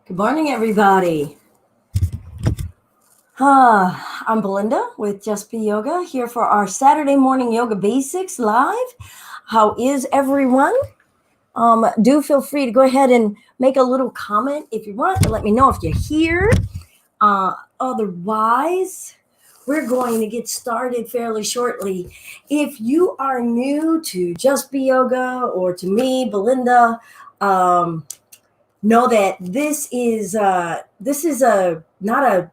Good morning, everybody. I'm Belinda with Just Be Yoga here for our Saturday morning yoga basics live. How is everyone? Do feel free to go ahead and make a little comment if you want to let me know if you're here. Otherwise, we're going to get started fairly shortly. If you are new to Just Be Yoga or to me, Belinda, know that this is not a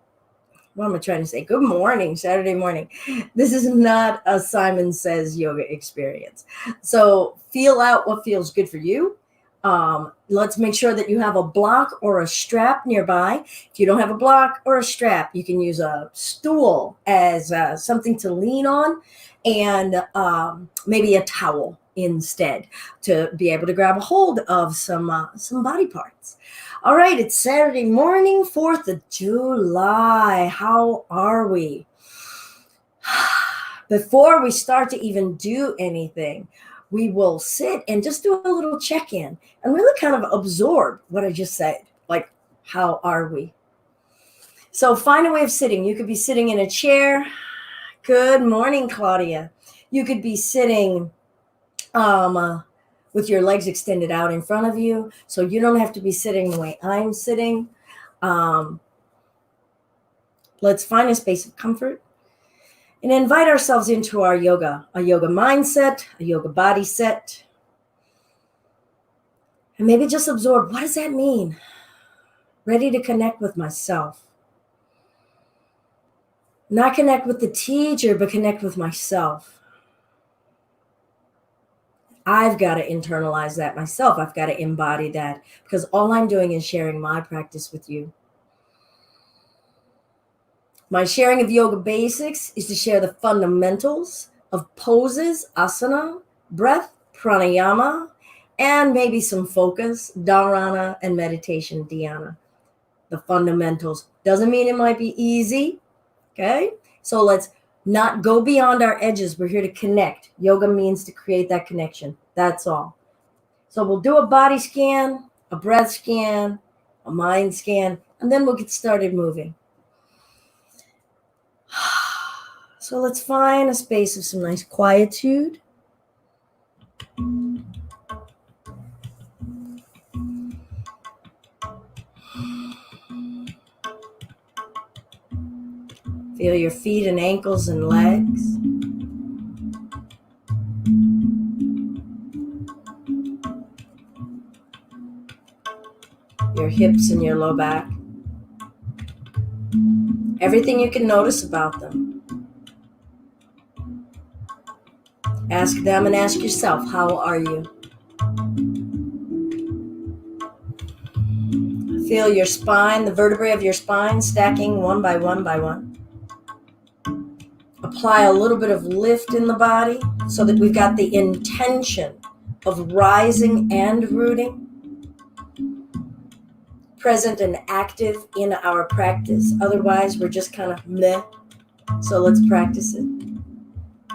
what am I trying to say? Good morning, Saturday morning. This is not a Simon Says yoga experience. So feel out what feels good for you. Let's make sure that you have a block or a strap nearby. If you don't have a block or a strap, you can use a stool as something to lean on, and maybe a towel instead to be able to grab a hold of some body parts. All right, it's Saturday morning, 4th of July. How are we? Before we start to even do anything, we will sit and just do a little check-in and really kind of absorb what I just said. Like, how are we? So find a way of sitting. You could be sitting in a chair. Good morning, Claudia. You could be sitting with your legs extended out in front of you, so you don't have to be sitting the way I'm sitting. Let's find a space of comfort and invite ourselves into our yoga, a yoga mindset, a yoga body set. And maybe just absorb, what does that mean? Ready to connect with myself. Not connect with the teacher, but connect with myself. I've got to internalize that myself. I've got to embody that, because all I'm doing is sharing my practice with you. My sharing of yoga basics is to share the fundamentals of poses, asana, breath, pranayama, and maybe some focus, dharana, and meditation, dhyana. The fundamentals. Doesn't mean it might be easy, okay? So let's not go beyond our edges. We're here to connect. Yoga means to create that connection. That's all. So we'll do a body scan, a breath scan, a mind scan, and then we'll get started moving. So let's find a space of some nice quietude. Feel your feet and ankles and legs. Your hips and your low back. Everything you can notice about them. Ask them and ask yourself, how are you? Feel your spine, the vertebrae of your spine stacking one by one by one. Apply a little bit of lift in the body so that we've got the intention of rising and rooting. Present and active in our practice. Otherwise, we're just kind of meh. So let's practice it.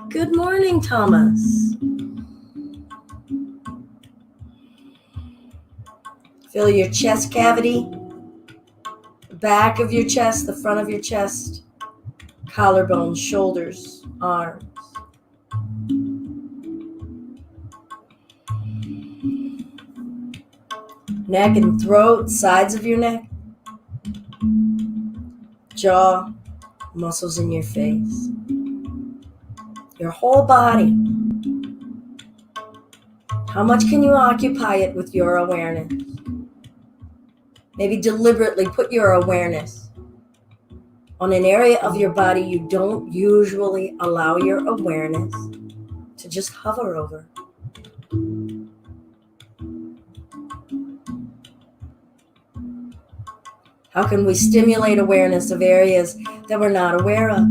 Good morning, Thomas. Feel your chest cavity, the back of your chest, the front of your chest, collarbones, shoulders, arms. Neck and throat, sides of your neck, jaw, muscles in your face, your whole body. How much can you occupy it with your awareness? Maybe deliberately put your awareness on an area of your body you don't usually allow your awareness to just hover over. How can we stimulate awareness of areas that we're not aware of?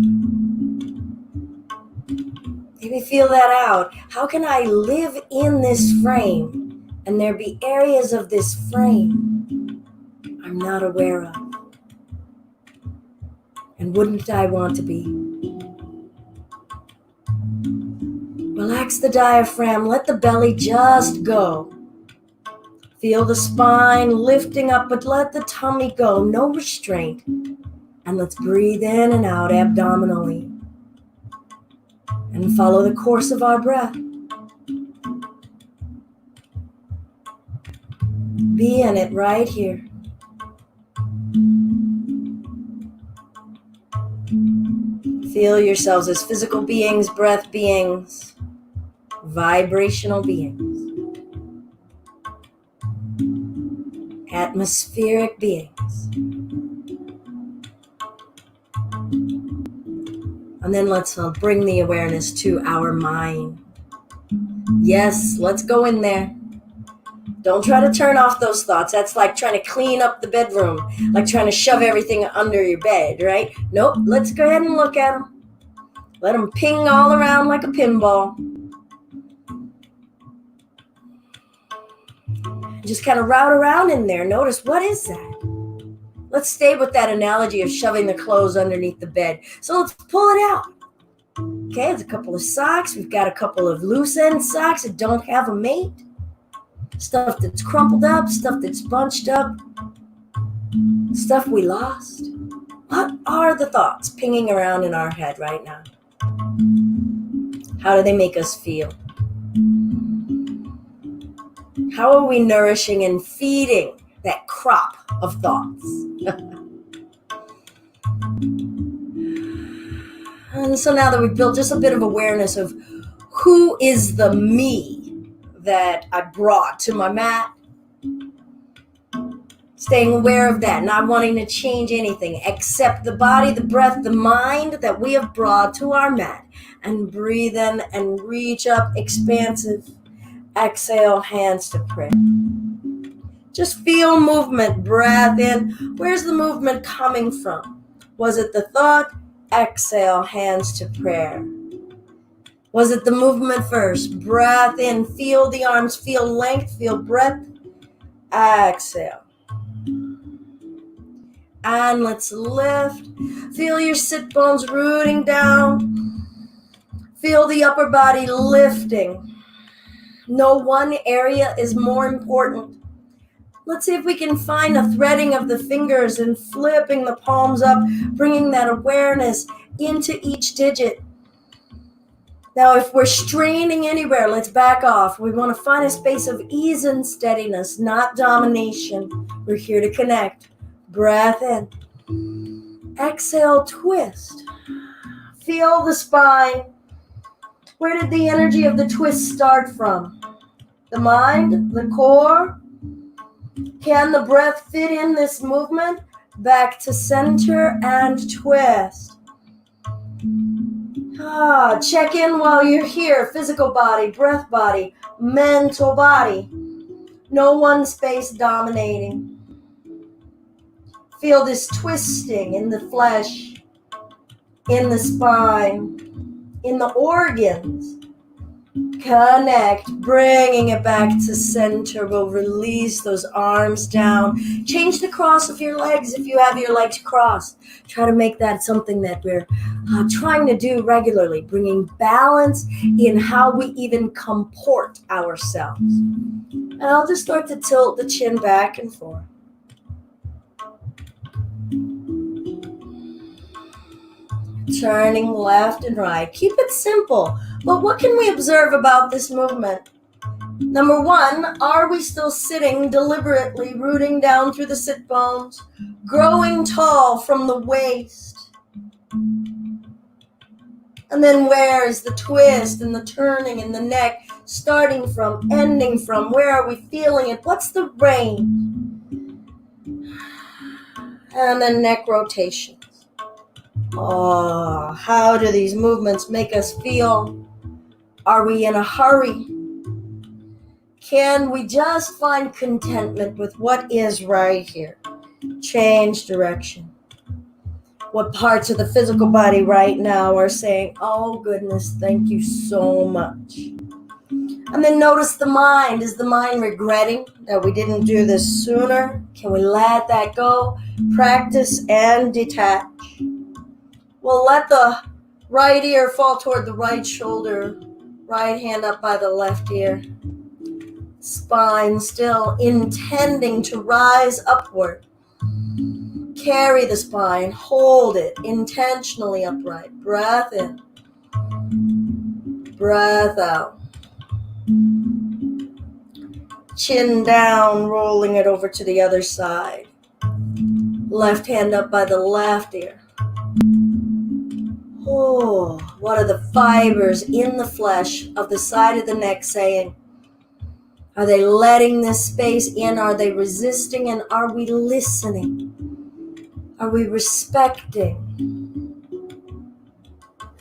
Maybe feel that out. How can I live in this frame and there be areas of this frame I'm not aware of? And wouldn't I want to be? Relax the diaphragm. Let the belly just go. Feel the spine lifting up, but let the tummy go, no restraint. And let's breathe in and out abdominally and follow the course of our breath. Be in it right here. Feel yourselves as physical beings, breath beings, vibrational beings, atmospheric beings. And then let's bring the awareness to our mind. Yes, let's go in there. Don't try to turn off those thoughts. That's like trying to clean up the bedroom, like trying to shove everything under your bed, right? Nope, let's go ahead and look at them. Let them ping all around like a pinball. Just kind of route around in there. Notice, what is that? Let's stay with that analogy of shoving the clothes underneath the bed. So let's pull it out. Okay, it's a couple of socks. We've got a couple of loose end socks that don't have a mate. Stuff that's crumpled up, stuff that's bunched up, stuff we lost. What are the thoughts pinging around in our head right now? How do they make us feel? How are we nourishing and feeding that crop of thoughts? And so now that we've built just a bit of awareness of who is the me that I brought to my mat, staying aware of that, not wanting to change anything except the body, the breath, the mind that we have brought to our mat, and breathe in and reach up, expansive. Exhale, hands to prayer. Just feel movement, breath in. Where's the movement coming from? Was it the thought? Exhale, hands to prayer. Was it the movement first? Breath in, feel the arms, feel length, feel breadth. Exhale. And let's lift. Feel your sit bones rooting down. Feel the upper body lifting. No one area is more important. Let's see if we can find a threading of the fingers and flipping the palms up, bringing that awareness into each digit. Now, if we're straining anywhere, let's back off. We want to find a space of ease and steadiness, not domination. We're here to connect. Breath in. Exhale, twist. Feel the spine. Where did the energy of the twist start from? The mind, the core? Can the breath fit in this movement? Back to center and twist. Check in while you're here. Physical body, breath body, mental body. No one space dominating. Feel this twisting in the flesh, in the spine, in the organs. Connect, bringing it back to center. We'll release those arms down. Change the cross of your legs if you have your legs crossed. Try to make that something that we're trying to do regularly, bringing balance in how we even comport ourselves. And I'll just start to tilt the chin back and forth. Turning left and right. Keep it simple. But what can we observe about this movement? Number one, are we still sitting deliberately, rooting down through the sit bones, growing tall from the waist? And then where is the twist and the turning in the neck starting from, ending from? Where are we feeling it? What's the range? And then neck rotation. Oh, how do these movements make us feel? Are we in a hurry? Can we just find contentment with what is right here? Change direction. What parts of the physical body right now are saying, oh goodness, thank you so much. And then notice the mind. Is the mind regretting that we didn't do this sooner? Can we let that go? Practice and detach. We'll let the right ear fall toward the right shoulder, right hand up by the left ear. Spine still intending to rise upward. Carry the spine, hold it intentionally upright. Breath in, breath out. Chin down, rolling it over to the other side. Left hand up by the left ear. Oh, what are the fibers in the flesh of the side of the neck saying? Are they letting this space in? Are they resisting? And are we listening? Are we respecting?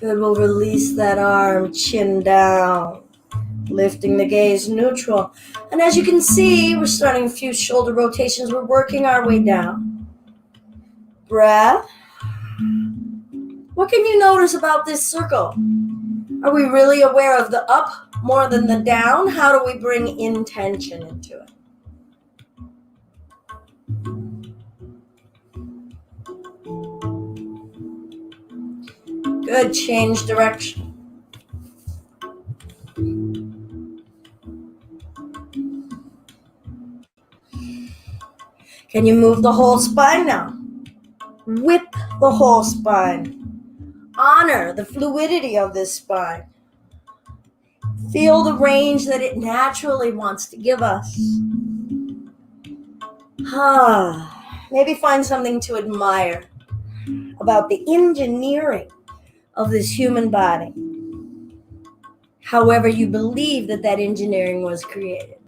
Good, we'll release that arm, chin down. Lifting the gaze neutral. And as you can see, we're starting a few shoulder rotations. We're working our way down. Breath. What can you notice about this circle? Are we really aware of the up more than the down? How do we bring intention into it? Good, change direction. Can you move the whole spine now? Whip the whole spine. Honor the fluidity of this spine. Feel the range that it naturally wants to give us. Maybe find something to admire about the engineering of this human body. However you believe that engineering was created.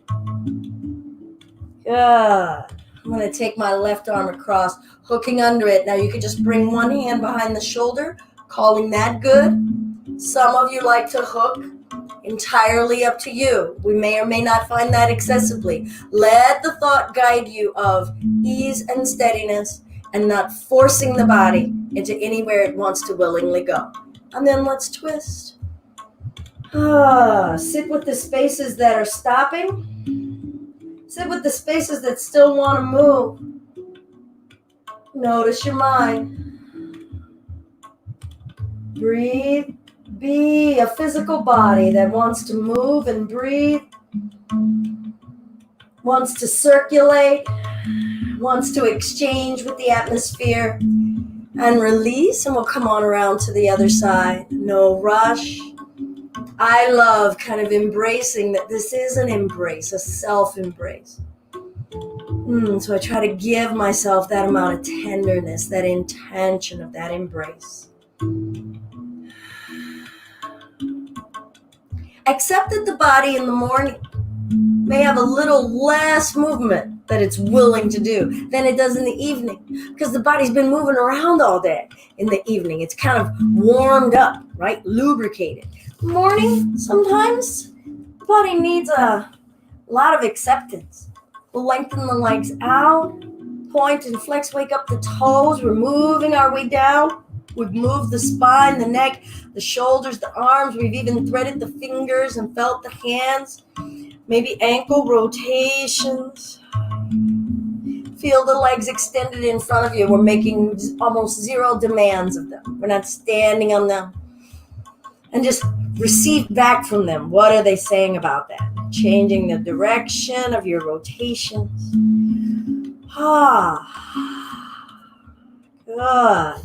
Good. I'm going to take my left arm across, hooking under it. Now you can just bring one hand behind the shoulder, calling that good. Some of you like to hook. Entirely up to you. We may or may not find that excessively. Let the thought guide you of ease and steadiness and not forcing the body into anywhere it wants to willingly go. And then let's twist. Sit with the spaces that are stopping. Sit with the spaces that still want to move. Notice your mind. Breathe. Be a physical body that wants to move and breathe, wants to circulate, wants to exchange with the atmosphere, and release, and we'll come on around to the other side. No rush. I love kind of embracing that this is an embrace, a self-embrace. So I try to give myself that amount of tenderness, that intention of that embrace. Accept that the body in the morning may have a little less movement that it's willing to do than it does in the evening, because the body's been moving around all day. In the evening, it's kind of warmed up, right? Lubricated. Morning, sometimes the body needs a lot of acceptance. We'll lengthen the legs out, point and flex, wake up the toes. We're moving our way down. We've moved the spine, the neck, the shoulders, the arms. We've even threaded the fingers and felt the hands. Maybe ankle rotations. Feel the legs extended in front of you. We're making almost zero demands of them. We're not standing on them. And just receive back from them. What are they saying about that? Changing the direction of your rotations. Good.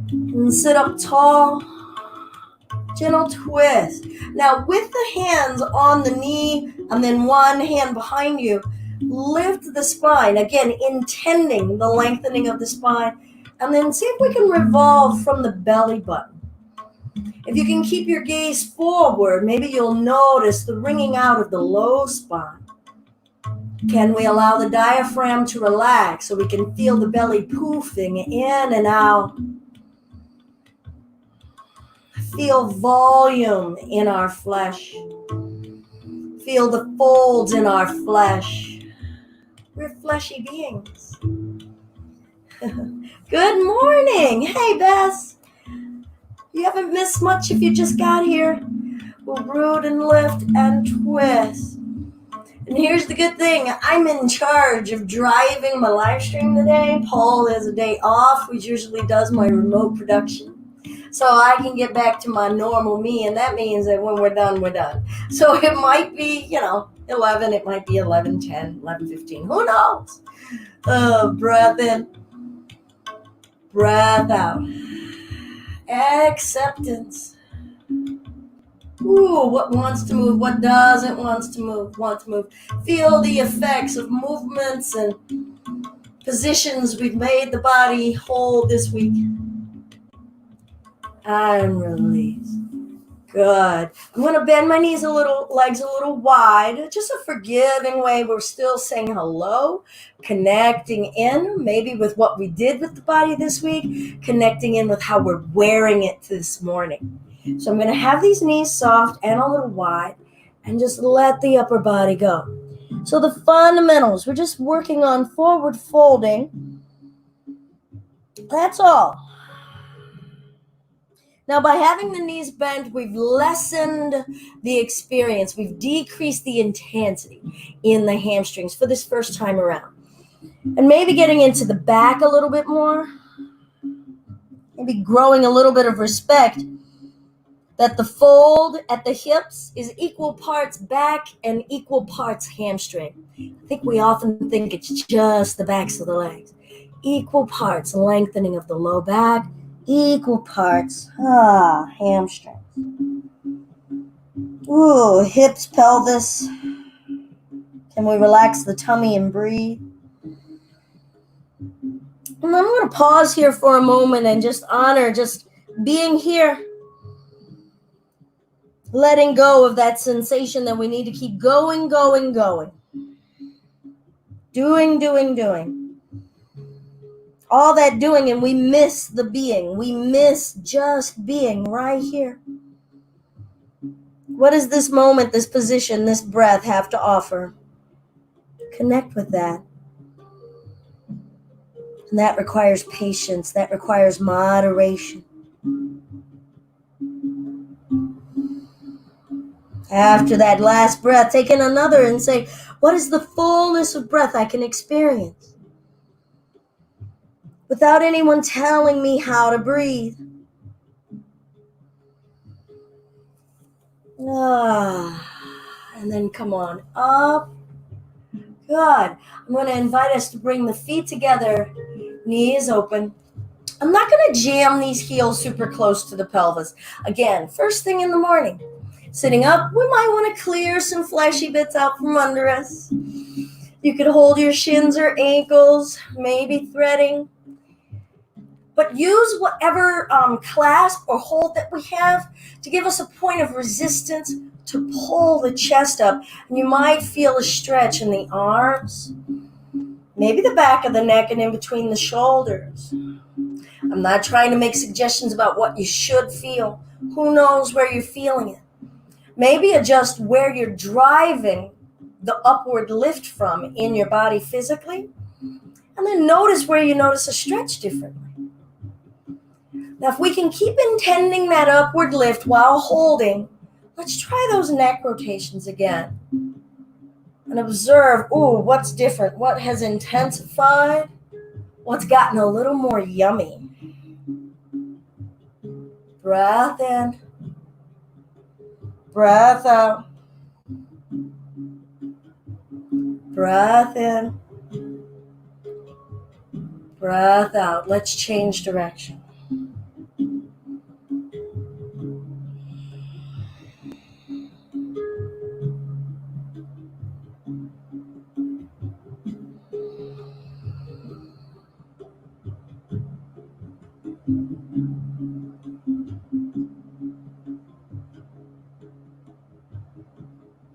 And sit up tall. Gentle twist. Now with the hands on the knee and then one hand behind you, lift the spine. Again, intending the lengthening of the spine. And then see if we can revolve from the belly button. If you can keep your gaze forward, maybe you'll notice the wringing out of the low spine. Can we allow the diaphragm to relax so we can feel the belly poofing in and out? Feel volume in our flesh. Feel the folds in our flesh. We're fleshy beings. Good morning. Hey, Bess. You haven't missed much if you just got here. We'll root and lift and twist. And here's the good thing. I'm in charge of driving my live stream today. Paul has a day off, which usually does my remote production. So I can get back to my normal me, and that means that when we're done, we're done. So it might be, 11, it might be 11:10, 11:15. Who knows? Breath in, breath out. Acceptance. Ooh, what wants to move, what doesn't want to move. Feel the effects of movements and positions we've made the body hold this week. And release. Good. I'm going to bend my knees a little, legs a little wide. Just a forgiving way. We're still saying hello, connecting in, maybe with what we did with the body this week, connecting in with how we're wearing it this morning. So I'm going to have these knees soft and a little wide and just let the upper body go. So the fundamentals, we're just working on forward folding. That's all. Now, by having the knees bent, we've lessened the experience. We've decreased the intensity in the hamstrings for this first time around. And maybe getting into the back a little bit more. Maybe growing a little bit of respect that the fold at the hips is equal parts back and equal parts hamstring. I think we often think it's just the backs of the legs. Equal parts lengthening of the low back. Equal parts, hamstrings. Ooh, hips, pelvis. Can we relax the tummy and breathe? And I'm going to pause here for a moment and just honor just being here. Letting go of that sensation that we need to keep going. Doing. All that doing, and we miss the being. We miss just being right here. What does this moment, this position, this breath have to offer? Connect with that. And that requires patience. That requires moderation. After that last breath, take in another and say, what is the fullness of breath I can experience? Without anyone telling me how to breathe. And then come on up. Good. I'm going to invite us to bring the feet together, knees open. I'm not going to jam these heels super close to the pelvis. Again, first thing in the morning. Sitting up, we might want to clear some fleshy bits out from under us. You could hold your shins or ankles, maybe threading. But use whatever clasp or hold that we have to give us a point of resistance to pull the chest up. And you might feel a stretch in the arms, maybe the back of the neck and in between the shoulders. I'm not trying to make suggestions about what you should feel. Who knows where you're feeling it? Maybe adjust where you're driving the upward lift from in your body physically. And then notice where you notice a stretch differently. Now, if we can keep intending that upward lift while holding, let's try those neck rotations again. And observe, what's different? What has intensified? What's gotten a little more yummy? Breath in. Breath out. Breath in. Breath out. Let's change direction.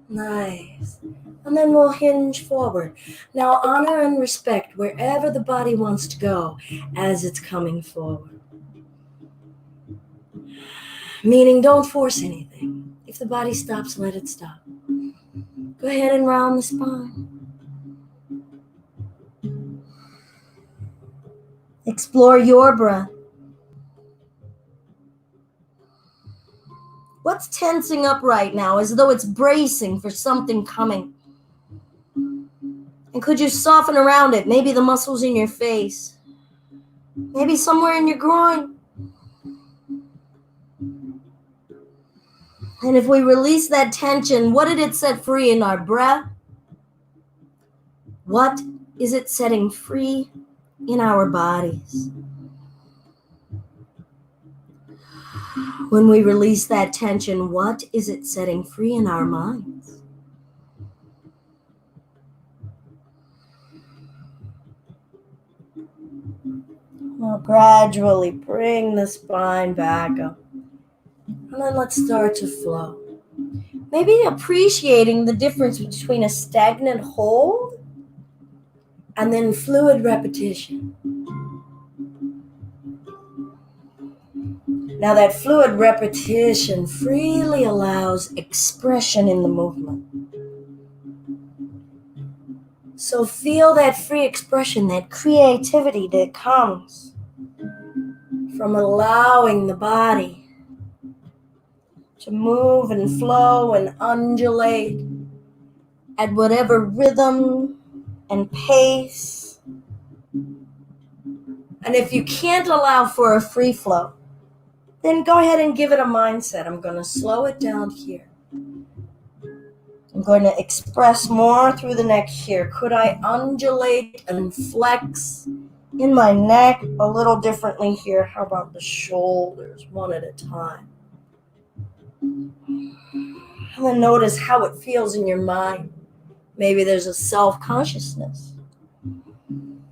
Nice. And then we'll hinge forward. Now honor and respect wherever the body wants to go as it's coming forward. Meaning don't force anything. If the body stops, let it stop. Go ahead and round the spine. Explore your breath. What's tensing up right now as though it's bracing for something coming? And could you soften around it? Maybe the muscles in your face. Maybe somewhere in your groin. And if we release that tension, what did it set free in our breath? What is it setting free in our bodies? When we release that tension, what is it setting free in our minds? We'll gradually bring the spine back up. And then let's start to flow. Maybe appreciating the difference between a stagnant hold and then fluid repetition. Now that fluid repetition freely allows expression in the movement. So feel that free expression, that creativity that comes from allowing the body to move and flow and undulate at whatever rhythm and pace. And if you can't allow for a free flow, then go ahead and give it a mindset. I'm going to slow it down here. I'm going to express more through the neck here. Could I undulate and flex in my neck a little differently here? How about the shoulders, one at a time? And then notice how it feels in your mind. Maybe there's a self-consciousness.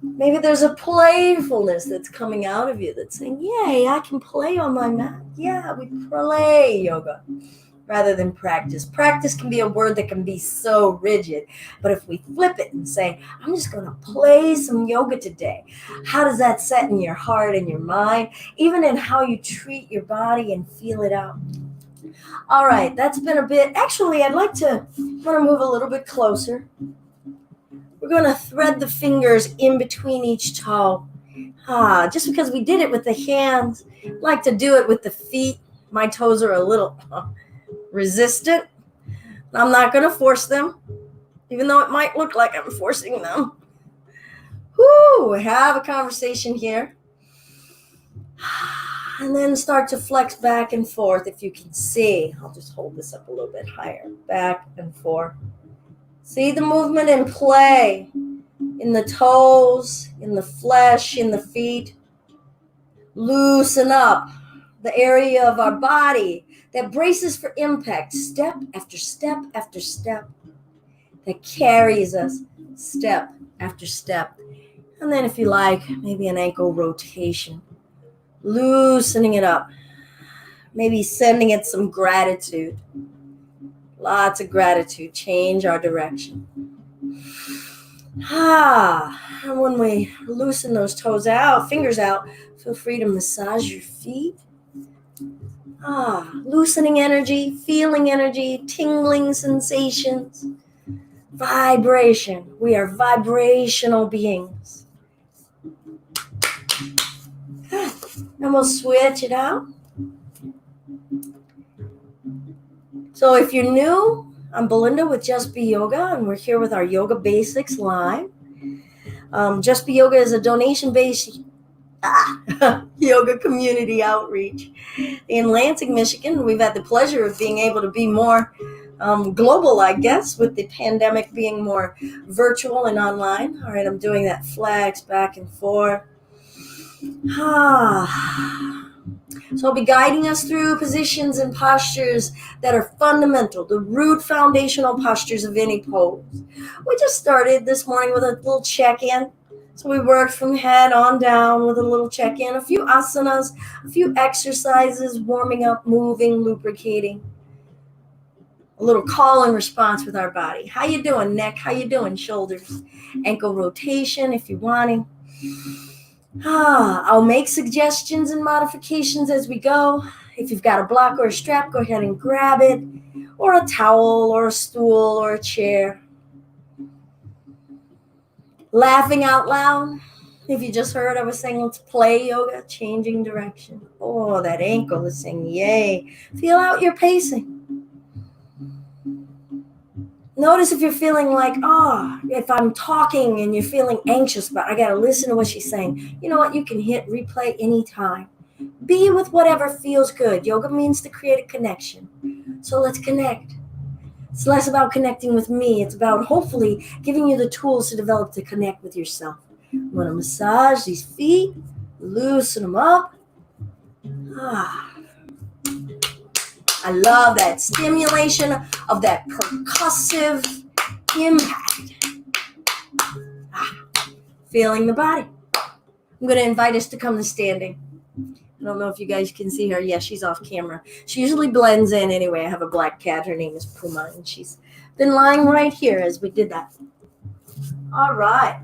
Maybe there's a playfulness that's coming out of you that's saying, yay, I can play on my mat. Yeah, we play yoga rather than practice. Practice can be a word that can be so rigid. But if we flip it and say, I'm just going to play some yoga today, how does that set in your heart and your mind, even in how you treat your body and feel it out? All right, that's been a bit. Actually, I want to move a little bit closer. We're going to thread the fingers in between each toe. Just because we did it with the hands, I like to do it with the feet. My toes are a little resistant. I'm not going to force them, even though it might look like I'm forcing them. Have a conversation here. And then start to flex back and forth if you can see. I'll just hold this up a little bit higher. Back and forth. See the movement and play in the toes, in the flesh, in the feet. Loosen up the area of our body that braces for impact, step after step after step, that carries us step after step. And then if you like, maybe an ankle rotation. Loosening it up. Maybe sending it some gratitude. Lots of gratitude. Change our direction. And when we loosen those toes out, fingers out, feel free to massage your feet. Loosening energy, feeling energy, tingling sensations. Vibration. We are vibrational beings. And we'll switch it out. So if you're new, I'm Belinda with Just Be Yoga, and we're here with our Yoga Basics Live. Just Be Yoga is a donation-based yoga community outreach in Lansing, Michigan. We've had the pleasure of being able to be more global, I guess, with the pandemic being more virtual and online. All right, I'm doing that flex back and forth. So I'll be guiding us through positions and postures that are fundamental, the root foundational postures of any pose. We just started this morning with a little check-in. So we worked from head on down with a little check-in, a few asanas, a few exercises, warming up, moving, lubricating. A little call and response with our body. How you doing, neck? How you doing, shoulders? Ankle rotation if you're wanting. I'll make suggestions and modifications as we go. If you've got a block or a strap, go ahead and grab it, or a towel, or a stool, or a chair. Laughing out loud. If you just heard, I was saying, let's play yoga, changing direction. Oh, that ankle is saying, yay. Feel out your pacing. Notice if you're feeling like, if I'm talking and you're feeling anxious, but I got to listen to what she's saying. You know what? You can hit replay anytime. Be with whatever feels good. Yoga means to create a connection. So let's connect. It's less about connecting with me. It's about hopefully giving you the tools to connect with yourself. You want to massage these feet, loosen them up. I love that stimulation of that percussive impact. Feeling the body. I'm going to invite us to come to standing. I don't know if you guys can see her. Yeah, she's off camera. She usually blends in anyway. I have a black cat. Her name is Puma, and she's been lying right here as we did that. All right.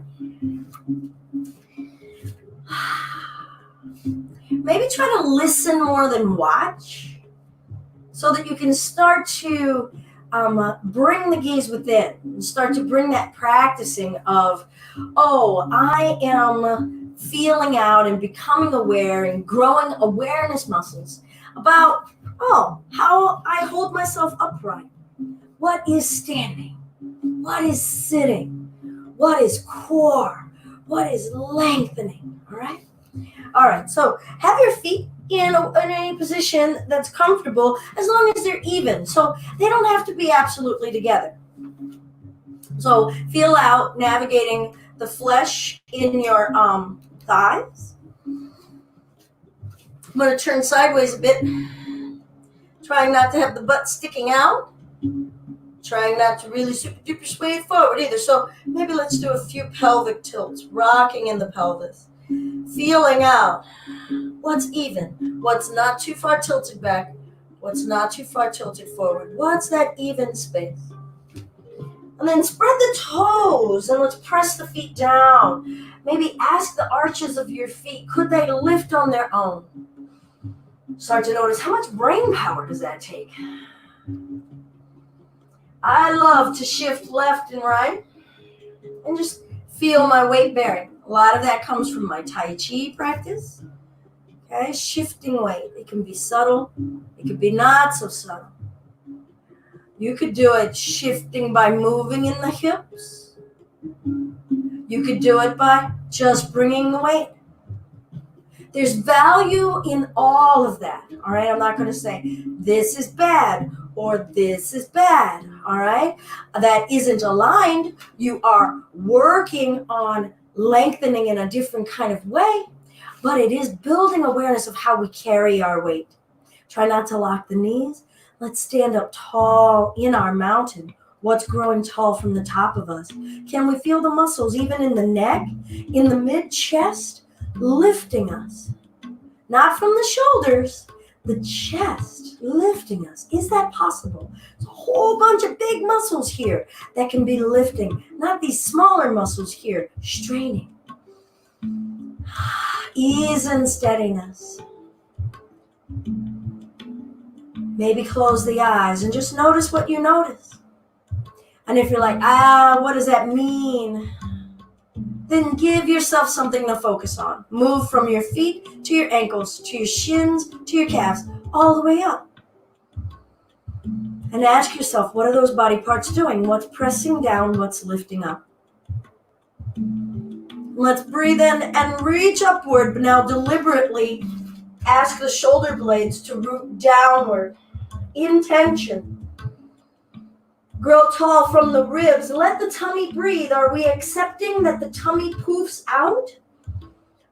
Maybe try to listen more than watch so that you can start to bring the gaze within and start to bring that practicing of, oh, I am feeling out and becoming aware and growing awareness muscles about, oh, how I hold myself upright. What is standing? What is sitting? What is core? What is lengthening? All right? All right, so have your feet in a position that's comfortable as long as they're even. So they don't have to be absolutely together. So feel out navigating the flesh in your thighs. I'm going to turn sideways a bit, trying not to have the butt sticking out, trying not to really super duper sway forward either. So maybe let's do a few pelvic tilts, rocking in the pelvis, feeling out what's even, what's not too far tilted back, what's not too far tilted forward, what's that even space. And then spread the toes and let's press the feet down. Maybe ask the arches of your feet, could they lift on their own? Start to notice how much brain power does that take. I love to shift left and right and just feel my weight bearing. A lot of that comes from my Tai Chi practice. Okay, shifting weight. It can be subtle. It could be not so subtle. You could do it shifting by moving in the hips. You could do it by just bringing the weight. There's value in all of that, all right? I'm not going to say this is bad or this is bad, all right? That isn't aligned. You are working on lengthening in a different kind of way, but it is building awareness of how we carry our weight. Try not to lock the knees. Let's stand up tall in our mountain. What's growing tall from the top of us? Can we feel the muscles even in the neck, in the mid-chest, lifting us? Not from the shoulders, the chest lifting us. Is that possible? There's a whole bunch of big muscles here that can be lifting, not these smaller muscles here, straining. Ease and steadiness. Maybe close the eyes and just notice what you notice. And if you're like, what does that mean? Then give yourself something to focus on. Move from your feet to your ankles, to your shins, to your calves, all the way up. And ask yourself, what are those body parts doing? What's pressing down? What's lifting up? Let's breathe in and reach upward, but now deliberately ask the shoulder blades to root downward. Intention. Grow tall from the ribs. Let the tummy breathe. Are we accepting that the tummy poofs out?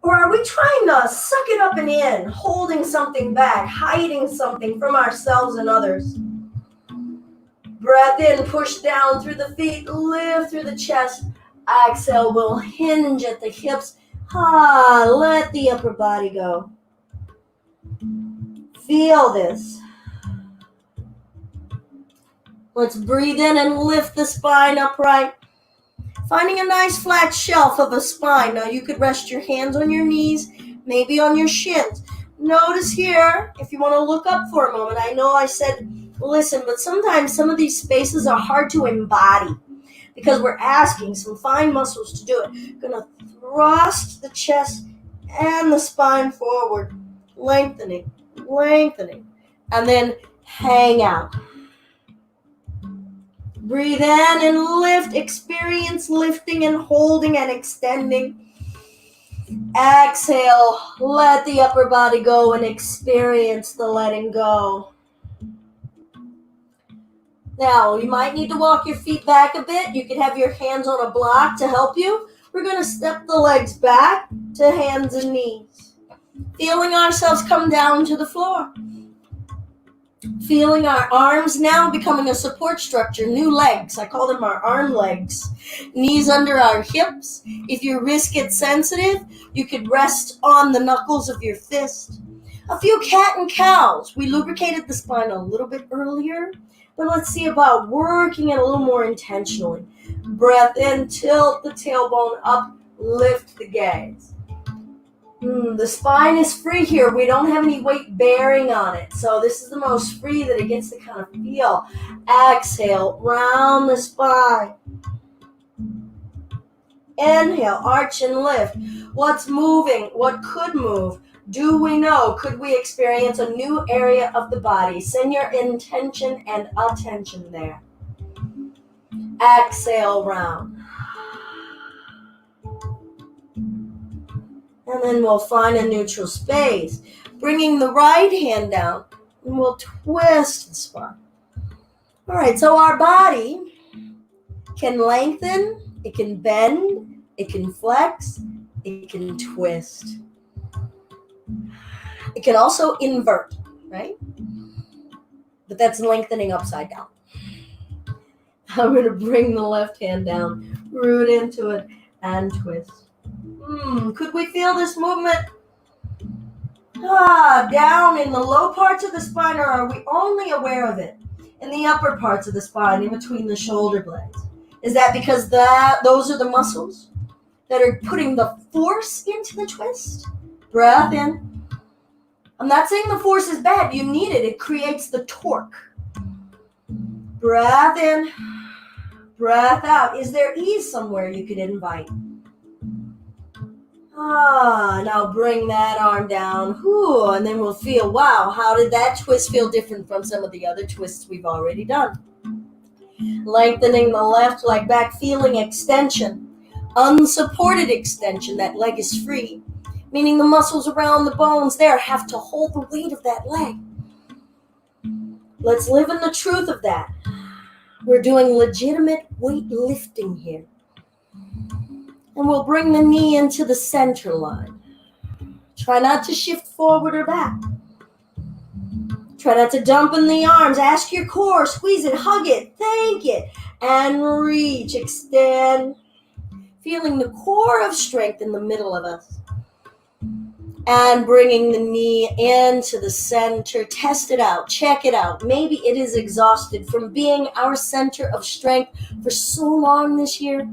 Or are we trying to suck it up and in, holding something back, hiding something from ourselves and others? Breath in, push down through the feet, lift through the chest. Exhale, we'll hinge at the hips. Let the upper body go. Feel this. Let's breathe in and lift the spine upright. Finding a nice flat shelf of a spine. Now you could rest your hands on your knees, maybe on your shins. Notice here, if you want to look up for a moment, I know I said listen, but sometimes some of these spaces are hard to embody because we're asking some fine muscles to do it. Gonna thrust the chest and the spine forward, lengthening, and then hang out. Breathe in and lift. Experience lifting and holding and extending. Exhale. Let the upper body go and experience the letting go. Now, you might need to walk your feet back a bit. You could have your hands on a block to help you. We're going to step the legs back to hands and knees. Feeling ourselves come down to the floor. Feeling our arms now becoming a support structure, new legs. I call them our arm legs. Knees under our hips. If your wrist gets sensitive, you could rest on the knuckles of your fist. A few cat and cows. We lubricated the spine a little bit earlier, but let's see about working it a little more intentionally. Breath in, tilt the tailbone up, lift the gaze. The spine is free here. We don't have any weight bearing on it. So this is the most free that it gets to kind of feel. Exhale, round the spine. Inhale, arch and lift. What's moving? What could move? Do we know? Could we experience a new area of the body? Send your intention and attention there. Exhale, round. And then we'll find a neutral space. Bringing the right hand down, and we'll twist the spine. All right, so our body can lengthen, it can bend, it can flex, it can twist. It can also invert, right? But that's lengthening upside down. I'm going to bring the left hand down, root into it, and twist. Could we feel this movement? Down in the low parts of the spine, or are we only aware of it in the upper parts of the spine, in between the shoulder blades? Is that because those are the muscles that are putting the force into the twist? Breath in. I'm not saying the force is bad. You need it. It creates the torque. Breath in. Breath out. Is there ease somewhere you could invite? Now bring that arm down. And then we'll feel, wow, how did that twist feel different from some of the other twists we've already done? Lengthening the left leg back, feeling extension. Unsupported extension. That leg is free. Meaning the muscles around the bones there have to hold the weight of that leg. Let's live in the truth of that. We're doing legitimate weight lifting here. And we'll bring the knee into the center line. Try not to shift forward or back. Try not to dump in the arms. Ask your core, squeeze it, hug it, thank it, and reach, extend. Feeling the core of strength in the middle of us. And bringing the knee into the center. Test it out. Check it out. Maybe it is exhausted from being our center of strength for so long this year.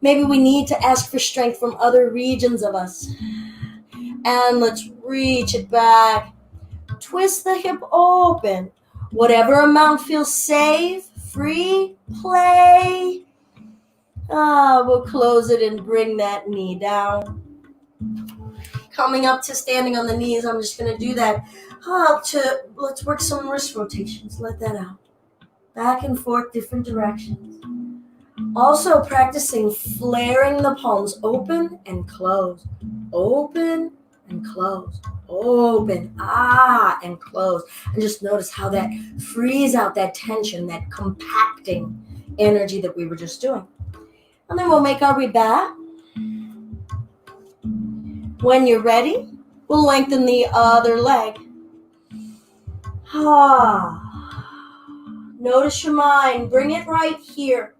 Maybe we need to ask for strength from other regions of us. And let's reach it back. Twist the hip open. Whatever amount feels safe, free, play. We'll close it and bring that knee down. Coming up to standing on the knees, I'm just going to do that. Let's work some wrist rotations. Let that out. Back and forth, different directions. Also practicing flaring the palms open and close. Open and close. Open, and close. And just notice how that frees out that tension, that compacting energy that we were just doing. And then we'll make our way back. When you're ready, we'll lengthen the other leg. Notice your mind. Bring it right here.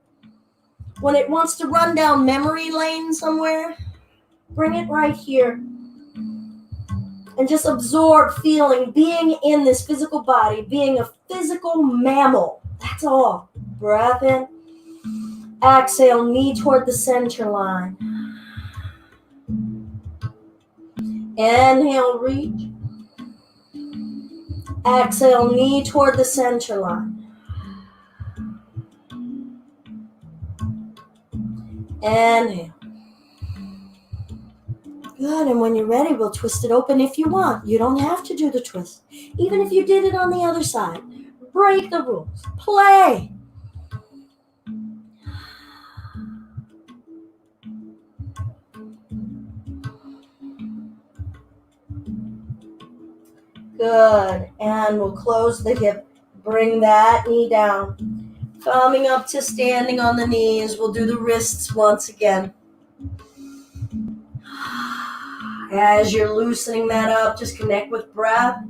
When it wants to run down memory lane somewhere, bring it right here. And just absorb feeling, being in this physical body, being a physical mammal. That's all. Breath in. Exhale, knee toward the center line. Inhale, reach. Exhale, knee toward the center line. Inhale. Good, and when you're ready, we'll twist it open if you want. You don't have to do the twist. Even if you did it on the other side. Break the rules. Play. Good, and we'll close the hip Bring that knee down. Coming up to standing on the knees. We'll do the wrists once again. As you're loosening that up, just connect with breath.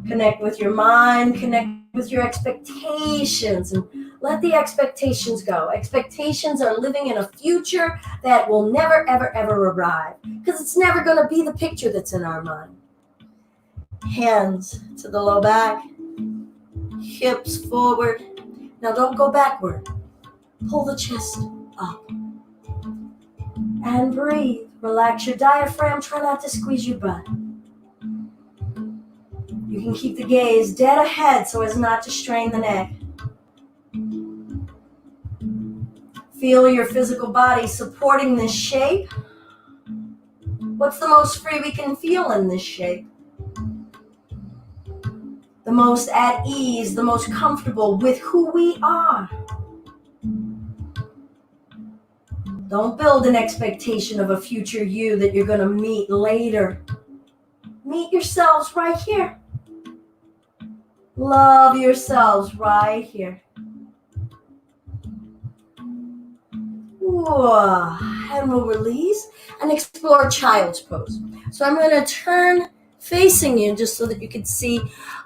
Connect with your mind. Connect with your expectations. And let the expectations go. Expectations are living in a future that will never, ever, ever arrive. Because it's never going to be the picture that's in our mind. Hands to the low back. Hips forward. Now don't go backward. Pull the chest up. And breathe. Relax your diaphragm. Try not to squeeze your butt. You can keep the gaze dead ahead so as not to strain the neck. Feel your physical body supporting this shape. What's the most free we can feel in this shape? The most at ease, the most comfortable with who we are. Don't build an expectation of a future you that you're going to meet later. Meet yourselves right here. Love yourselves right here. And we'll release and explore child's pose. So I'm going to turn facing you just so that you can see.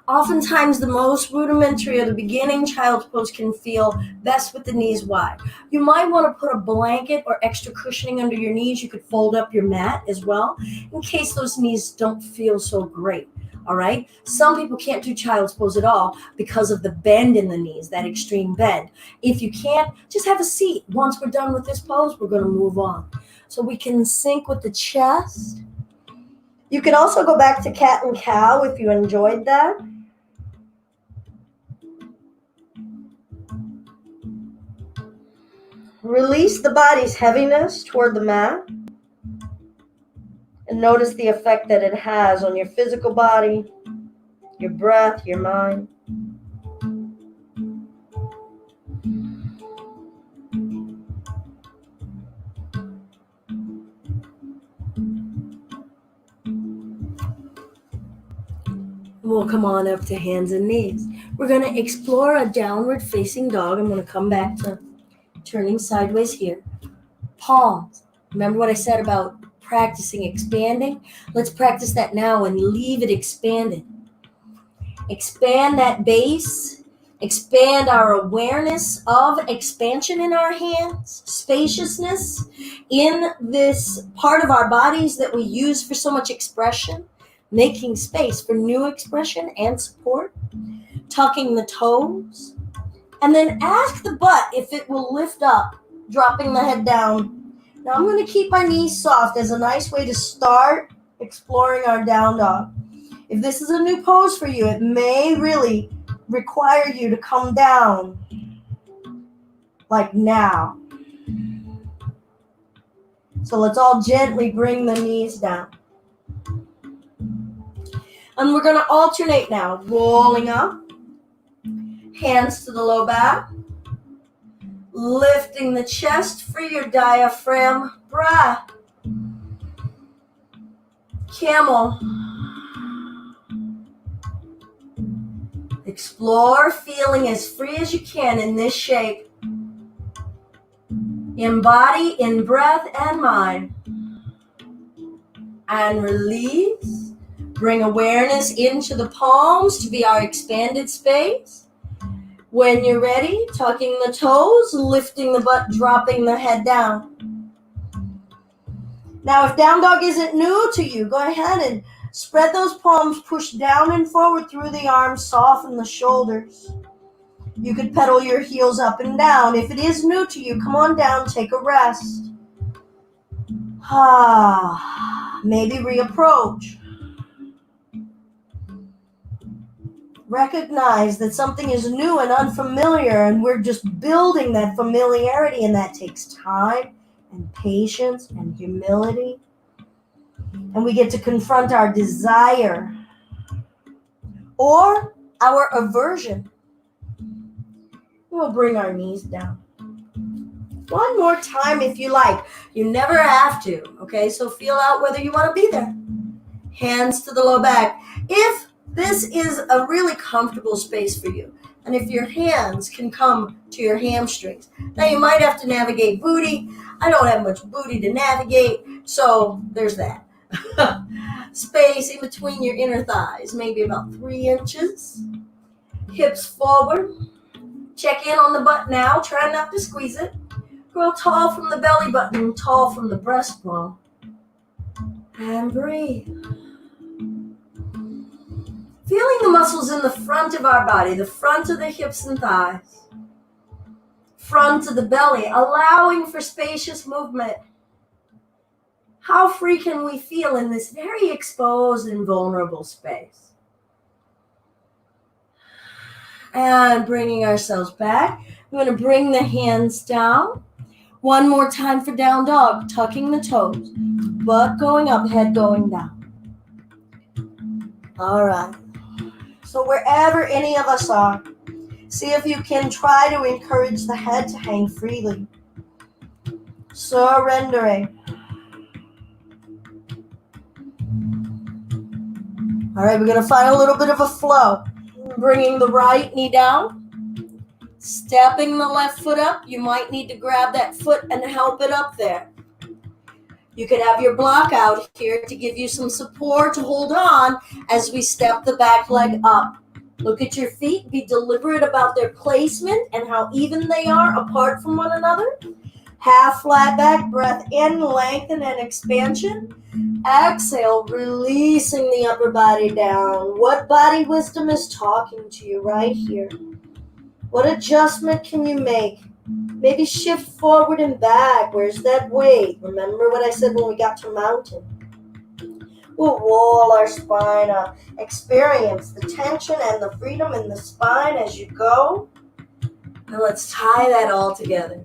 Oftentimes the most rudimentary or the beginning child's pose can feel best with the knees wide. You might want to put a blanket or extra cushioning under your knees. You could fold up your mat as well in case those knees don't feel so great. All right. Some people can't do child's pose at all because of the bend in the knees, that extreme bend. If you can't, just have a seat. Once we're done with this pose, we're going to move on. So we can sync with the chest. You can also go back to cat and cow if you enjoyed that. Release the body's heaviness toward the mat. And notice the effect that it has on your physical body, your breath, your mind. We'll come on up to hands and knees. We're going to explore a downward facing dog. I'm going to come back to turning sideways here. Palms. Remember what I said about practicing expanding? Let's practice that now and leave it expanded. Expand that base. Expand our awareness of expansion in our hands, spaciousness in this part of our bodies that we use for so much expression, making space for new expression and support, tucking the toes, and then ask the butt if it will lift up, dropping the head down. Now I'm going to keep my knees soft as a nice way to start exploring our down dog. If this is a new pose for you, it may really require you to come down like now. So let's all gently bring the knees down. And we're going to alternate now, rolling up, hands to the low back, lifting the chest, free your diaphragm, breath, camel. Explore feeling as free as you can in this shape. Embody in breath and mind. And release. Bring awareness into the palms to be our expanded space. When you're ready, tucking the toes, lifting the butt, dropping the head down. Now, if down dog isn't new to you, go ahead and spread those palms, push down and forward through the arms, soften the shoulders. You could pedal your heels up and down. If it is new to you, come on down, take a rest. Maybe reapproach. Recognize that something is new and unfamiliar, and we're just building that familiarity, and that takes time and patience and humility. And we get to confront our desire or our aversion. We'll bring our knees down. One more time if you like. You never have to, okay? So feel out whether you want to be there. Hands to the low back. If This is a really comfortable space for you. And if your hands can come to your hamstrings, now you might have to navigate booty. I don't have much booty to navigate, so there's that. Space in between your inner thighs, maybe about 3 inches. Hips forward. Check in on the butt now. Try not to squeeze it. Grow tall from the belly button, tall from the breastbone. And breathe. Feeling the muscles in the front of our body, the front of the hips and thighs, front of the belly, allowing for spacious movement. How free can we feel in this very exposed and vulnerable space? And bringing ourselves back. We're going to bring the hands down. One more time for down dog, tucking the toes, butt going up, head going down. All right. So wherever any of us are, see if you can try to encourage the head to hang freely. Surrendering. All right, we're going to find a little bit of a flow. Bringing the right knee down. Stepping the left foot up. You might need to grab that foot and help it up there. You could have your block out here to give you some support to hold on as we step the back leg up. Look at your feet. Be deliberate about their placement and how even they are apart from one another. Half flat back, breath in, lengthen and expansion. Exhale, releasing the upper body down. What body wisdom is talking to you right here? What adjustment can you make? Maybe shift forward and back. Where's that weight? Remember what I said when we got to mountain. We'll roll our spine up. Experience the tension and the freedom in the spine as you go. And let's tie that all together.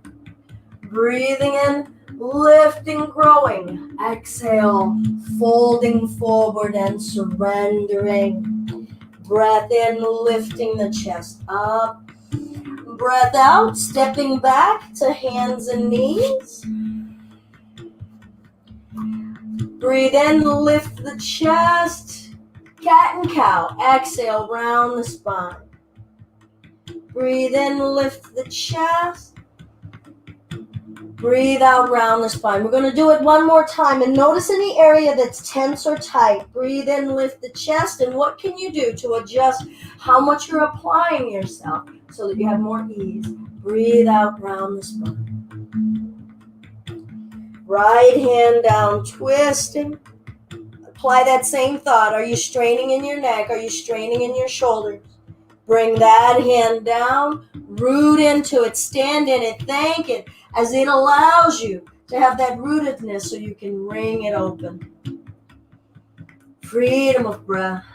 Breathing in, lifting, growing. Exhale, folding forward and surrendering. Breath in, lifting the chest up. Breath out, stepping back to hands and knees. Breathe in, lift the chest. Cat and cow. Exhale, round the spine. Breathe in, lift the chest. Breathe out, round the spine. We're going to do it one more time. And notice any area that's tense or tight. Breathe in, lift the chest. And what can you do to adjust how much you're applying yourself so that you have more ease? Breathe out, round the spine. Right hand down, twisting. Apply that same thought. Are you straining in your neck? Are you straining in your shoulders? Bring that hand down. Root into it. Stand in it. Thank it as it allows you to have that rootedness so you can ring it open. Freedom of breath.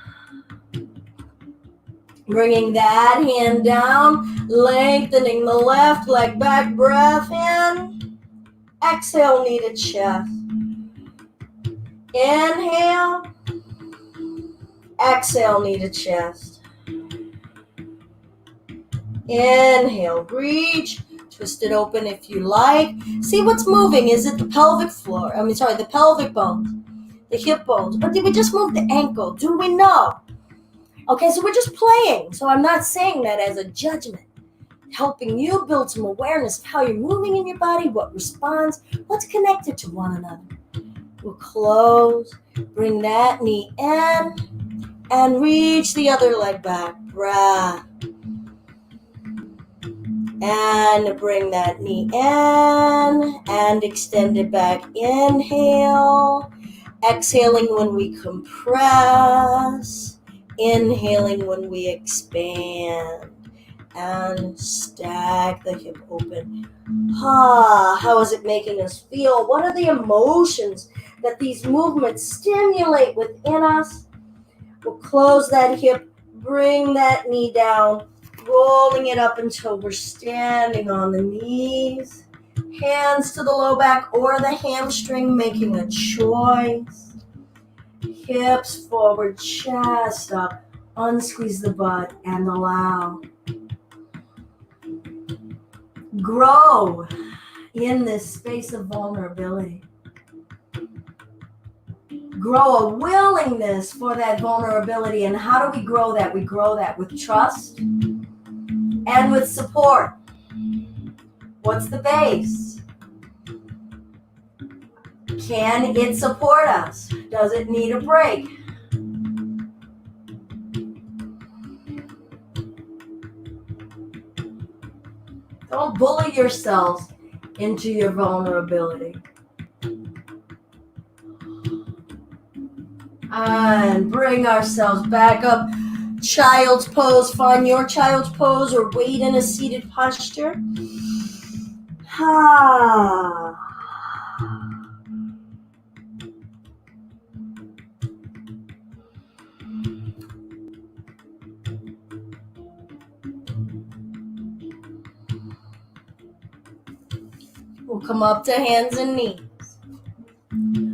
Bringing that hand down. Lengthening the left leg back. Breath in. Exhale, knee to chest. Inhale. Exhale, knee to chest. Inhale, reach. Twist it open if you like. See what's moving. Is it the pelvic floor? The pelvic bones, the hip bones. Or did we just move the ankle? Do we know? Okay, so we're just playing. So I'm not saying that as a judgment. Helping you build some awareness of how you're moving in your body, what responds, what's connected to one another. We'll close, bring that knee in, and reach the other leg back. Breath. And bring that knee in, and extend it back. Inhale. Exhaling when we compress. Inhaling when we expand. And stack the hip open. How is it making us feel? What are the emotions that these movements stimulate within us? We'll close that hip, bring that knee down, rolling it up until we're standing on the knees. Hands to the low back or the hamstring, making a choice. Hips forward, chest up, unsqueeze the butt and allow. Grow in this space of vulnerability. grow a willingness for that vulnerability. And how do we grow that? We grow that with trust and with support. What's the base? Can it support us? Does it need a break? Don't bully yourselves into your vulnerability. And bring ourselves back up. Child's pose. Find your child's pose or wait in a seated posture. We'll come up to hands and knees.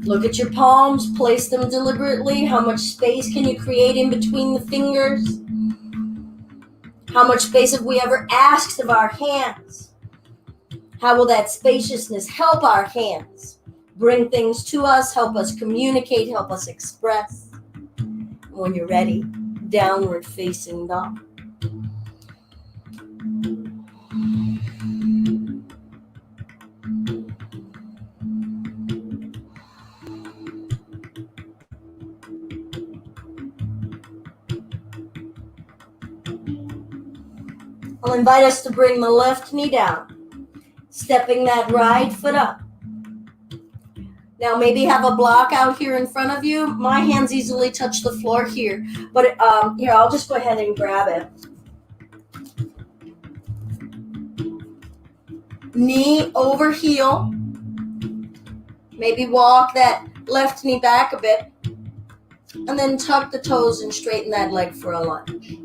Look at your palms, place them deliberately. How much space can you create in between the fingers? How much space have we ever asked of our hands? How will that spaciousness help our hands bring things to us, help us communicate, help us express? When you're ready, downward facing dog. I'll invite us to bring the left knee down, stepping that right foot up. Now maybe have a block out here in front of you. My hands easily touch the floor here, but here, I'll just go ahead and grab it. Knee over heel. Maybe walk that left knee back a bit, and then tuck the toes and straighten that leg for a lunge.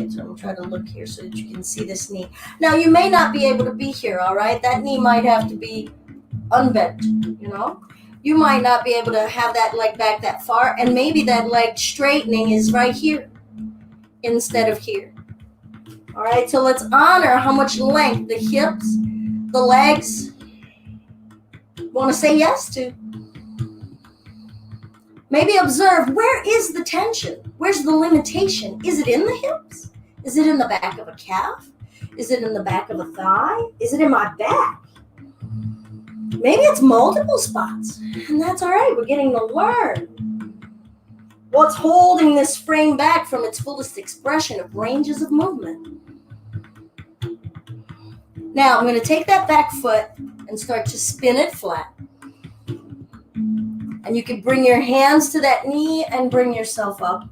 So I'm going to try to look here so that you can see this knee. Now, you may not be able to be here, all right? That knee might have to be unbent, you know? You might not be able to have that leg back that far, and maybe that leg straightening is right here instead of here. All right, so let's honor how much length the hips, the legs want to say yes to. Maybe observe, where is the tension? Where's the limitation? Is it in the hips? Is it in the back of a calf? Is it in the back of a thigh? Is it in my back? Maybe it's multiple spots, and that's all right. We're getting to learn what's holding this frame back from its fullest expression of ranges of movement. Now, I'm going to take that back foot and start to spin it flat. And you can bring your hands to that knee and bring yourself up.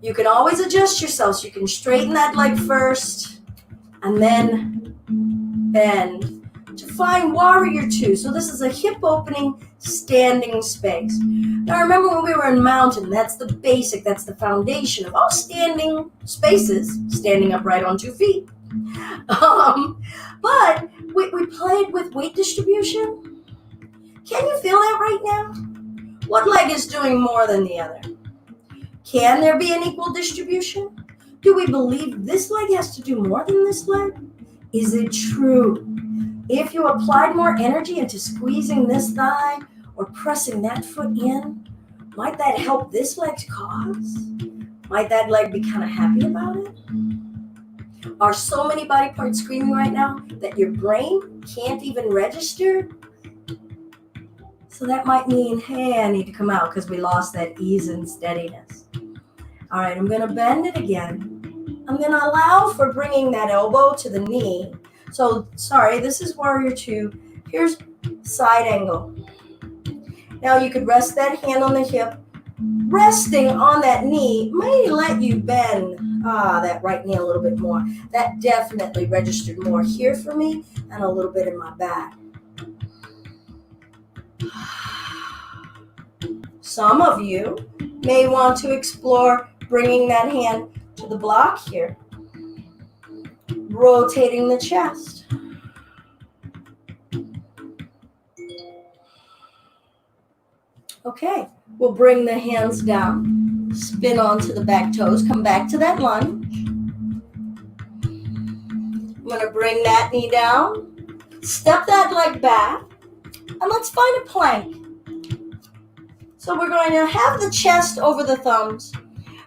You can always adjust yourself, so you can straighten that leg first and then bend to find warrior two. So this is a hip opening standing space. Now remember when we were in mountain, that's the basic, that's the foundation of all standing spaces, standing upright on 2 feet. But we played with weight distribution. Can you feel that right now? What leg is doing more than the other? Can there be an equal distribution? Do we believe this leg has to do more than this leg? Is it true? If you applied more energy into squeezing this thigh or pressing that foot in, might that help this leg's cause? Might that leg be kind of happy about it? Are so many body parts screaming right now that your brain can't even register? So that might mean, hey, I need to come out because we lost that ease and steadiness. All right, I'm going to bend it again. I'm going to allow for bringing that elbow to the knee. So, sorry, this is warrior two. Here's side angle. Now you could rest that hand on the hip. Resting on that knee may let you bend that right knee a little bit more. That definitely registered more here for me and a little bit in my back. Some of you may want to explore bringing that hand to the block here, rotating the chest. Okay, we'll bring the hands down, spin onto the back toes, come back to that lunge. I'm going to bring that knee down, step that leg back, and let's find a plank. So we're going to have the chest over the thumbs.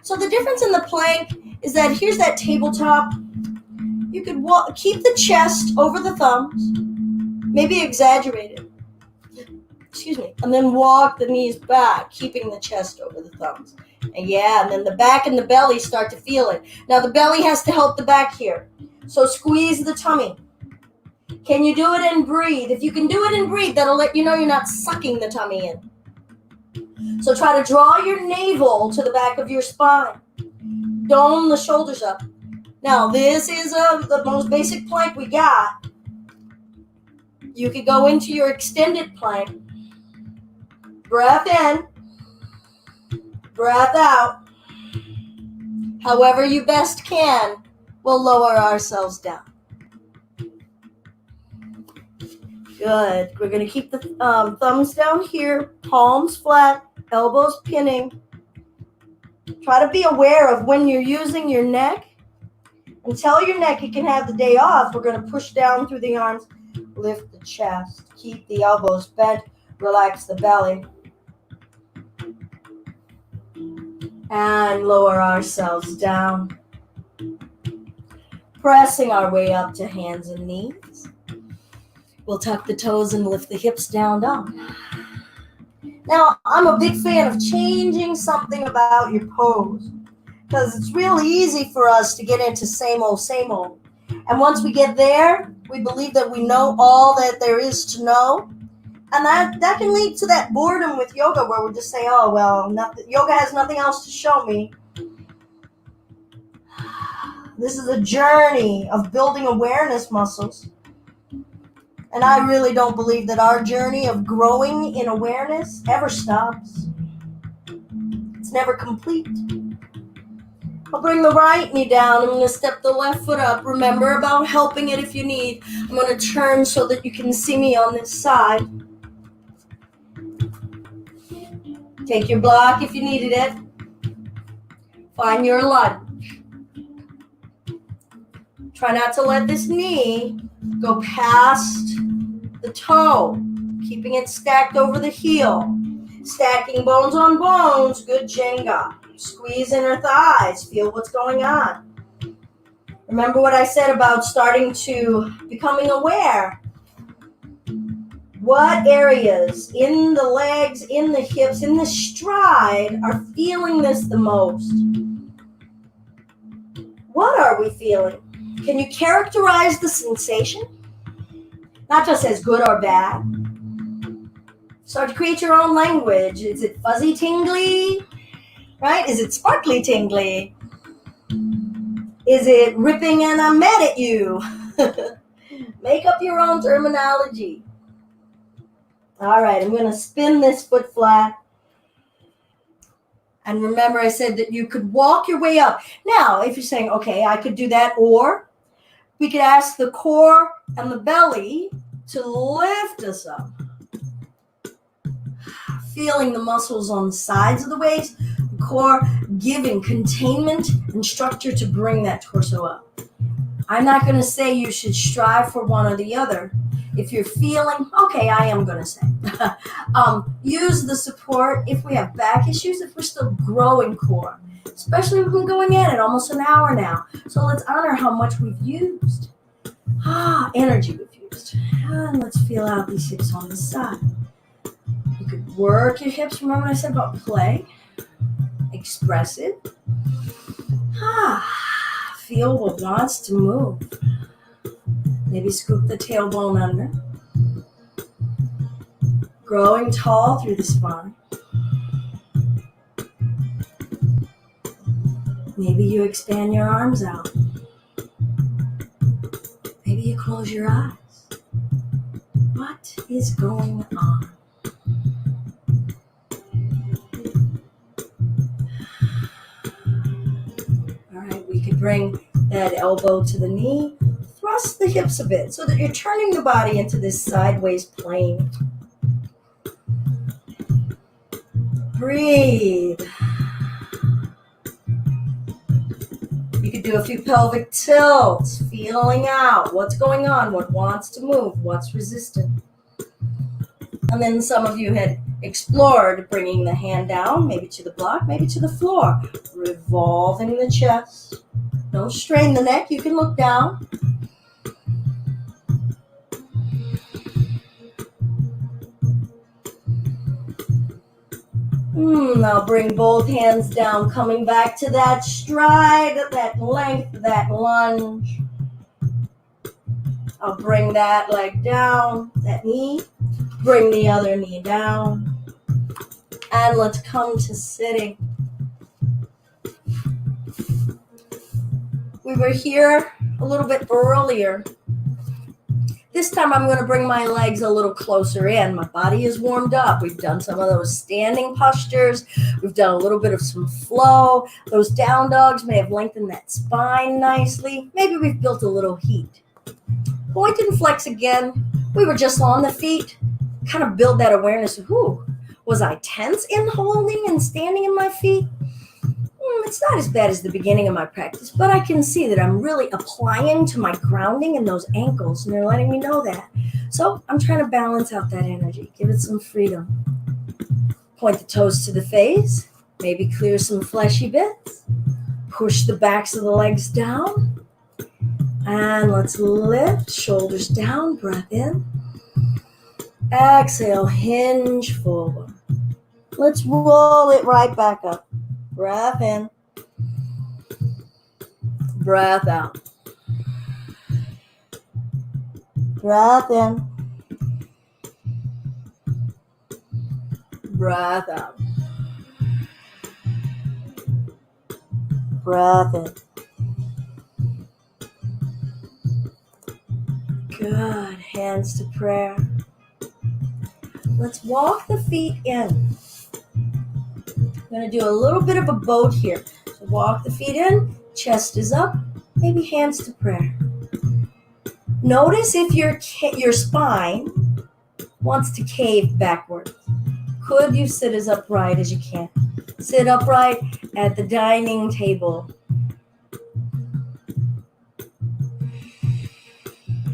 So the difference in the plank is that here's that tabletop. You could keep the chest over the thumbs, maybe exaggerate it. Excuse me. And then walk the knees back, keeping the chest over the thumbs. And then the back and the belly start to feel it. Now the belly has to help the back here. So squeeze the tummy. Can you do it and breathe? If you can do it and breathe, that'll let you know you're not sucking the tummy in. So try to draw your navel to the back of your spine. Dome the shoulders up. Now this is the most basic plank we got. You could go into your extended plank. Breath in. Breath out. However you best can, we'll lower ourselves down. Good. We're going to keep the thumbs down here, palms flat, elbows pinning. Try to be aware of when you're using your neck. And tell your neck you can have the day off. We're going to push down through the arms, lift the chest, keep the elbows bent, relax the belly. And lower ourselves down. Pressing our way up to hands and knees. We'll tuck the toes and lift the hips down, down. Now, I'm a big fan of changing something about your pose because it's real easy for us to get into same old, same old. And once we get there, we believe that we know all that there is to know. And that can lead to that boredom with yoga where we're just saying, oh, well, yoga has nothing else to show me. This is a journey of building awareness muscles. And I really don't believe that our journey of growing in awareness ever stops. It's never complete. I'll bring the right knee down. I'm going to step the left foot up. Remember about helping it if you need. I'm going to turn so that you can see me on this side. Take your block if you needed it. Find your lunge. Try not to let this knee go past the toe, keeping it stacked over the heel. Stacking bones on bones, good Jenga. Squeeze inner thighs, feel what's going on. Remember what I said about starting to becoming aware. What areas in the legs, in the hips, in the stride are feeling this the most? What are we feeling? Can you characterize the sensation? Not just as good or bad. Start to create your own language. Is it fuzzy tingly? Right? Is it sparkly tingly? Is it ripping and I'm mad at you? Make up your own terminology. All right, I'm going to spin this foot flat. And remember I said that you could walk your way up. Now, if you're saying, okay, I could do that, or we could ask the core and the belly to lift us up. Feeling the muscles on the sides of the waist, the core giving containment and structure to bring that torso up. I'm not going to say you should strive for one or the other. If you're feeling, okay, I am going to say, use the support if we have back issues, if we're still growing core, especially if we've been going at it almost an hour now. So let's honor how much we've used. Energy we've used. And let's feel out these hips on the side. You could work your hips. Remember what I said about play? Express it. Feel what wants to move. Maybe scoop the tailbone under. Growing tall through the spine. Maybe you expand your arms out. Maybe you close your eyes. What is going on? All right, we could bring that elbow to the knee. Thrust the hips a bit so that you're turning the body into this sideways plane. Breathe. You could do a few pelvic tilts, feeling out what's going on, what wants to move, what's resistant. And then some of you had explored bringing the hand down, maybe to the block, maybe to the floor, revolving the chest. Don't strain the neck. You can look down. Now bring both hands down, coming back to that stride, that length, that lunge. I'll bring that leg down, that knee. Bring the other knee down. And let's come to sitting. We were here a little bit earlier. This time I'm going to bring my legs a little closer in. My body is warmed up. We've done some of those standing postures. We've done a little bit of some flow. Those down dogs may have lengthened that spine nicely. Maybe we've built a little heat. Point and flex again. We were just on the feet. Kind of build that awareness of, was I tense in holding and standing in my feet? It's not as bad as the beginning of my practice, but I can see that I'm really applying to my grounding in those ankles, and they're letting me know that. So I'm trying to balance out that energy, give it some freedom. Point the toes to the face, maybe clear some fleshy bits. Push the backs of the legs down. And let's lift, shoulders down, breath in. Exhale, hinge forward. Let's roll it right back up. Breath in. Breath out. Breath in. Breath out. Breath in. Good. Hands to prayer. Let's walk the feet in. I'm going to do a little bit of a boat here. So walk the feet in, chest is up, maybe hands to prayer. Notice if your spine wants to cave backwards. Could you sit as upright as you can? Sit upright at the dining table.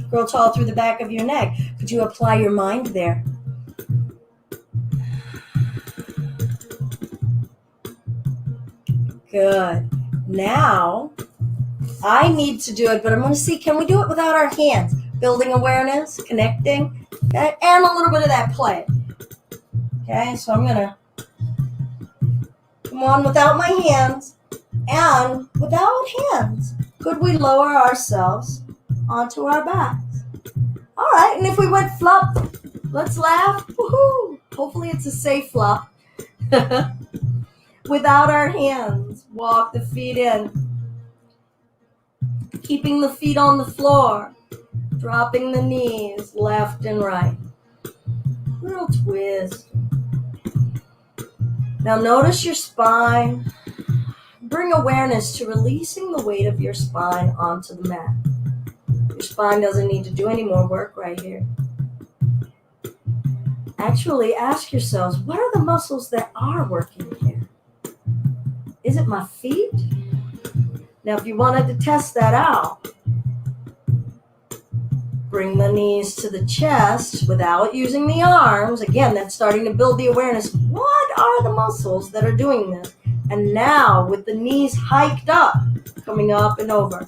Grow tall through the back of your neck. Could you apply your mind there? Good. Now, I need to do it, but I'm going to see, can we do it without our hands? Building awareness, connecting, okay? And a little bit of that play. Okay, so I'm going to come on without my hands. And without hands, could we lower ourselves onto our backs? All right, and if we went flop, let's laugh. Woohoo! Hopefully it's a safe flop. Without our hands, walk the feet in. Keeping the feet on the floor. Dropping the knees left and right. Little twist. Now notice your spine. Bring awareness to releasing the weight of your spine onto the mat. Your spine doesn't need to do any more work right here. Actually, ask yourselves, what are the muscles that are working here? Is it my feet? Now, if you wanted to test that out, bring the knees to the chest without using the arms. Again, that's starting to build the awareness. What are the muscles that are doing this? And now, with the knees hiked up, coming up and over.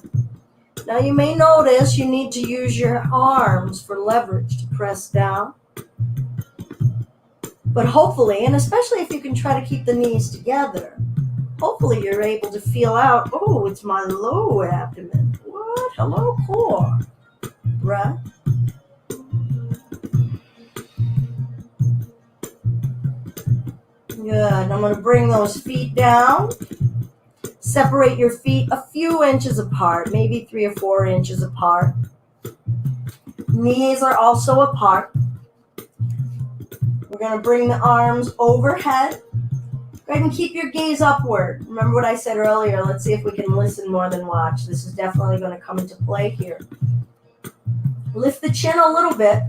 Now, you may notice you need to use your arms for leverage to press down. But hopefully, and especially if you can try to keep the knees together, hopefully you're able to feel out, oh, it's my low abdomen. What? Hello, core. Breath. Good. I'm going to bring those feet down. Separate your feet a few inches apart, maybe 3 or 4 inches apart. Knees are also apart. We're going to bring the arms overhead. Go ahead and keep your gaze upward. Remember what I said earlier. Let's see if we can listen more than watch. This is definitely going to come into play here. Lift the chin a little bit.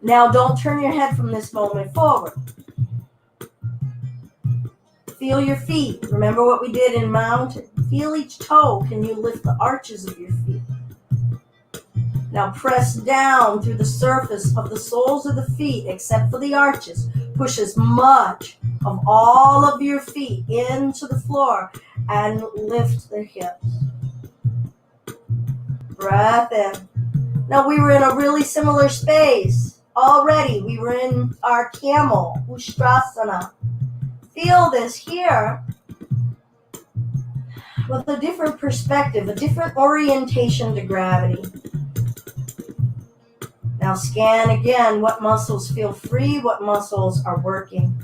Now don't turn your head from this moment forward. Feel your feet. Remember what we did in mountain. Feel each toe. Can you lift the arches of your feet? Now press down through the surface of the soles of the feet, except for the arches. Push as much of all of your feet into the floor and lift the hips. Breath in. Now we were in a really similar space already. We were in our camel, Ustrasana. Feel this here with a different perspective, a different orientation to gravity. Now scan again what muscles feel free, what muscles are working.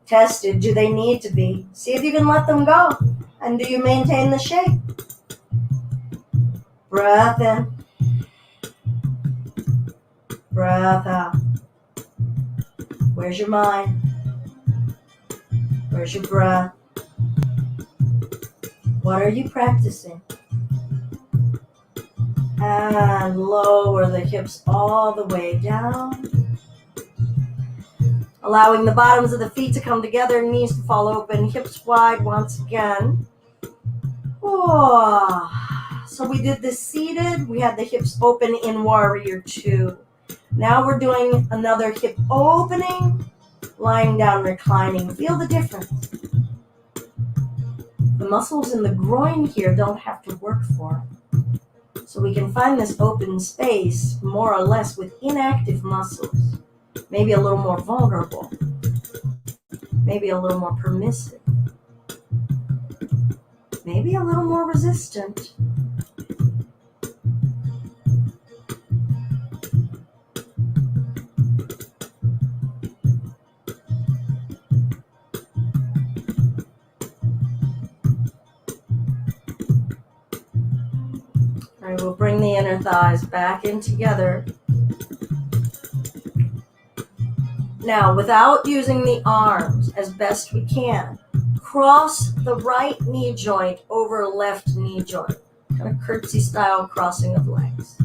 Test it. Do they need to be? See if you can let them go. And do you maintain the shape? Breath in. Breath out. Where's your mind? Where's your breath? What are you practicing? And lower the hips all the way down. Allowing the bottoms of the feet to come together, knees to fall open, hips wide once again. Oh. So we did this seated. We had the hips open in Warrior 2. Now we're doing another hip opening, lying down, reclining. Feel the difference. The muscles in the groin here don't have to work for it. So we can find this open space more or less with inactive muscles. Maybe a little more vulnerable. Maybe a little more permissive. Maybe a little more resistant. All right, we'll bring the inner thighs back in together. Now, without using the arms as best we can, cross the right knee joint over left knee joint. Kind of curtsy style crossing of legs.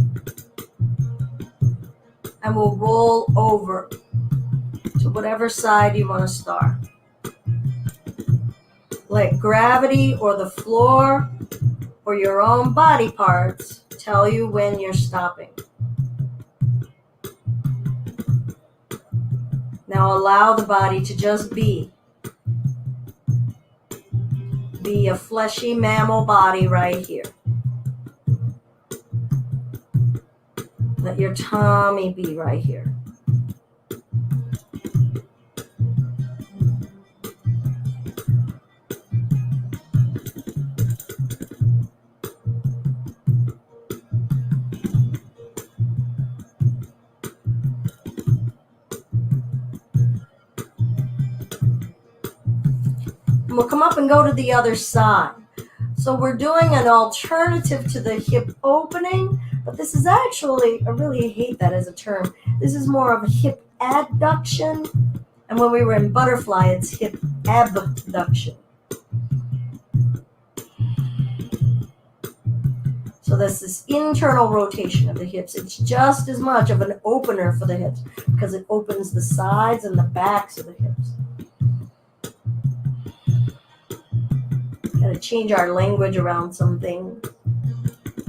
And we'll roll over to whatever side you want to start. Let gravity or the floor or your own body parts tell you when you're stopping. Now allow the body to just be. Be a fleshy mammal body right here. Let your tummy be right here. And we'll come up and go to the other side. So we're doing an alternative to the hip opening, but this is actually, I really hate that as a term. This is more of a hip adduction. And when we were in butterfly, it's hip abduction. So this is internal rotation of the hips. It's just as much of an opener for the hips because it opens the sides and the backs of the hips. Got to change our language around some things.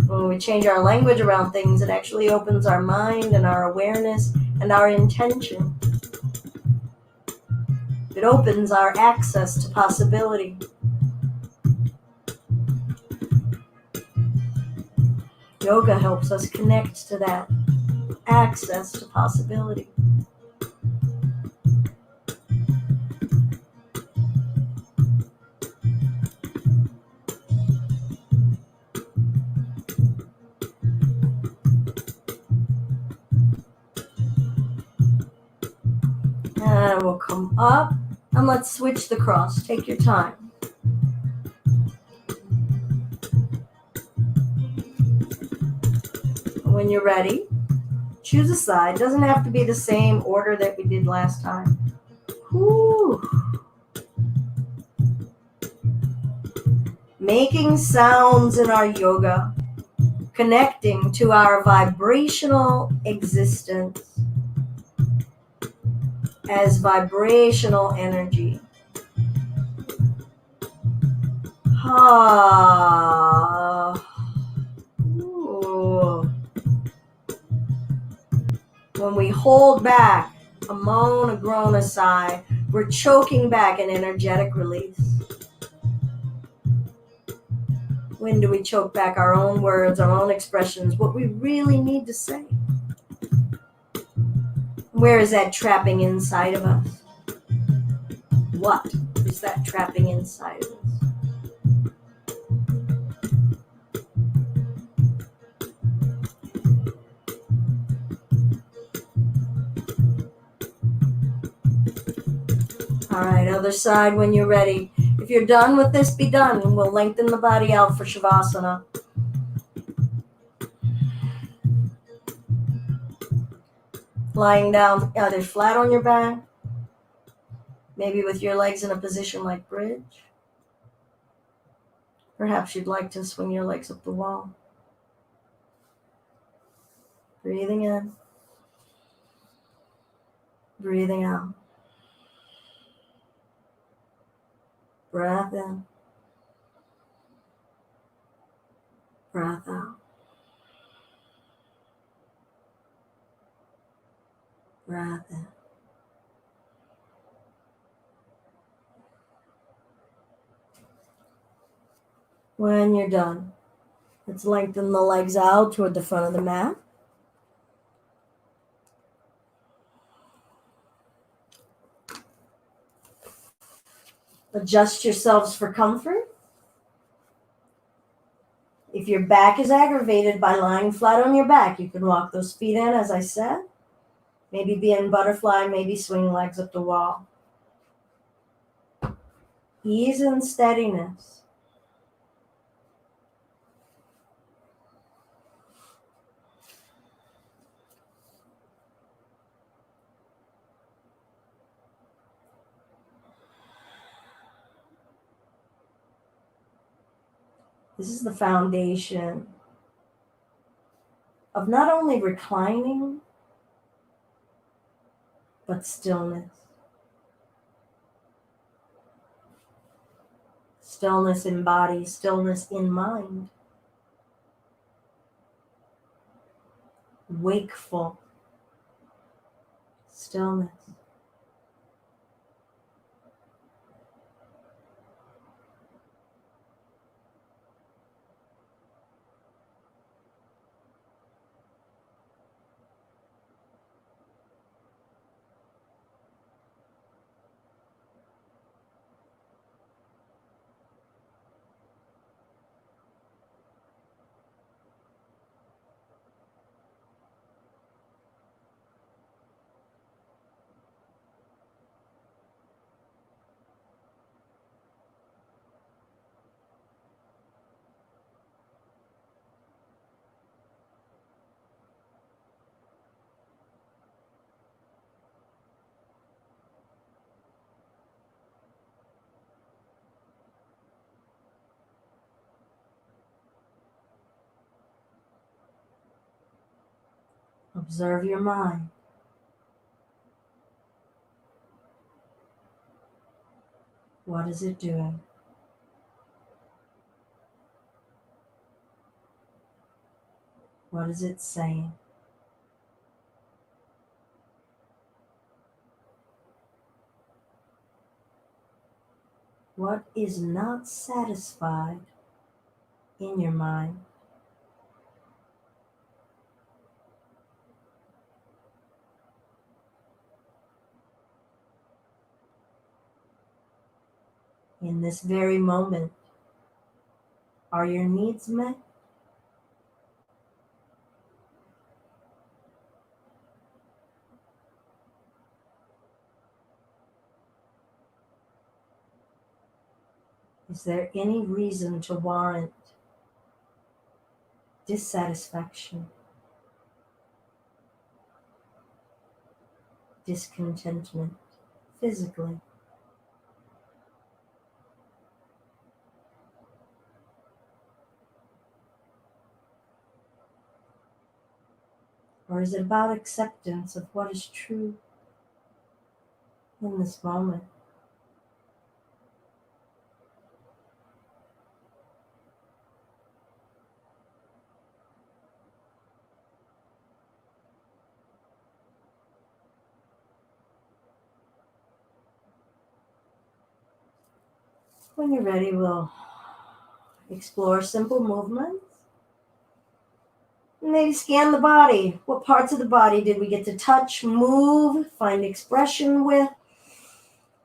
When we change our language around things, it actually opens our mind and our awareness and our intention. It opens our access to possibility. Yoga helps us connect to that access to possibility. And we'll come up and let's switch the cross. Take your time. When you're ready, choose a side. Doesn't have to be the same order that we did last time. Whew. Making sounds in our yoga, connecting to our vibrational existence as vibrational energy. When we hold back A moan, a groan, a sigh. We're choking back an energetic release. When do we choke back our own words, our own expressions, what we really need to say? Where is that trapping inside of us? What is that trapping inside of us? All right, other side when you're ready. If you're done with this, be done. And we'll lengthen the body out for Shavasana. Lying down either flat on your back, maybe with your legs in a position like bridge. Perhaps you'd like to swing your legs up the wall. Breathing in. Breathing out. Breath in. Breath out. Breath in. When you're done, let's lengthen the legs out toward the front of the mat. Adjust yourselves for comfort. If your back is aggravated by lying flat on your back, you can walk those feet in, as I said. Maybe be in butterfly, maybe swing legs up the wall. Ease and steadiness. This is the foundation of not only reclining, but stillness. Stillness in body, stillness in mind. Wakeful stillness. Observe your mind. What is it doing? What is it saying? What is not satisfied in your mind? In this very moment, are your needs met? Is there any reason to warrant dissatisfaction, discontentment physically? Or is it about acceptance of what is true in this moment? When you're ready, we'll explore simple movements. Maybe scan the body. What parts of the body did we get to touch, move, find expression with?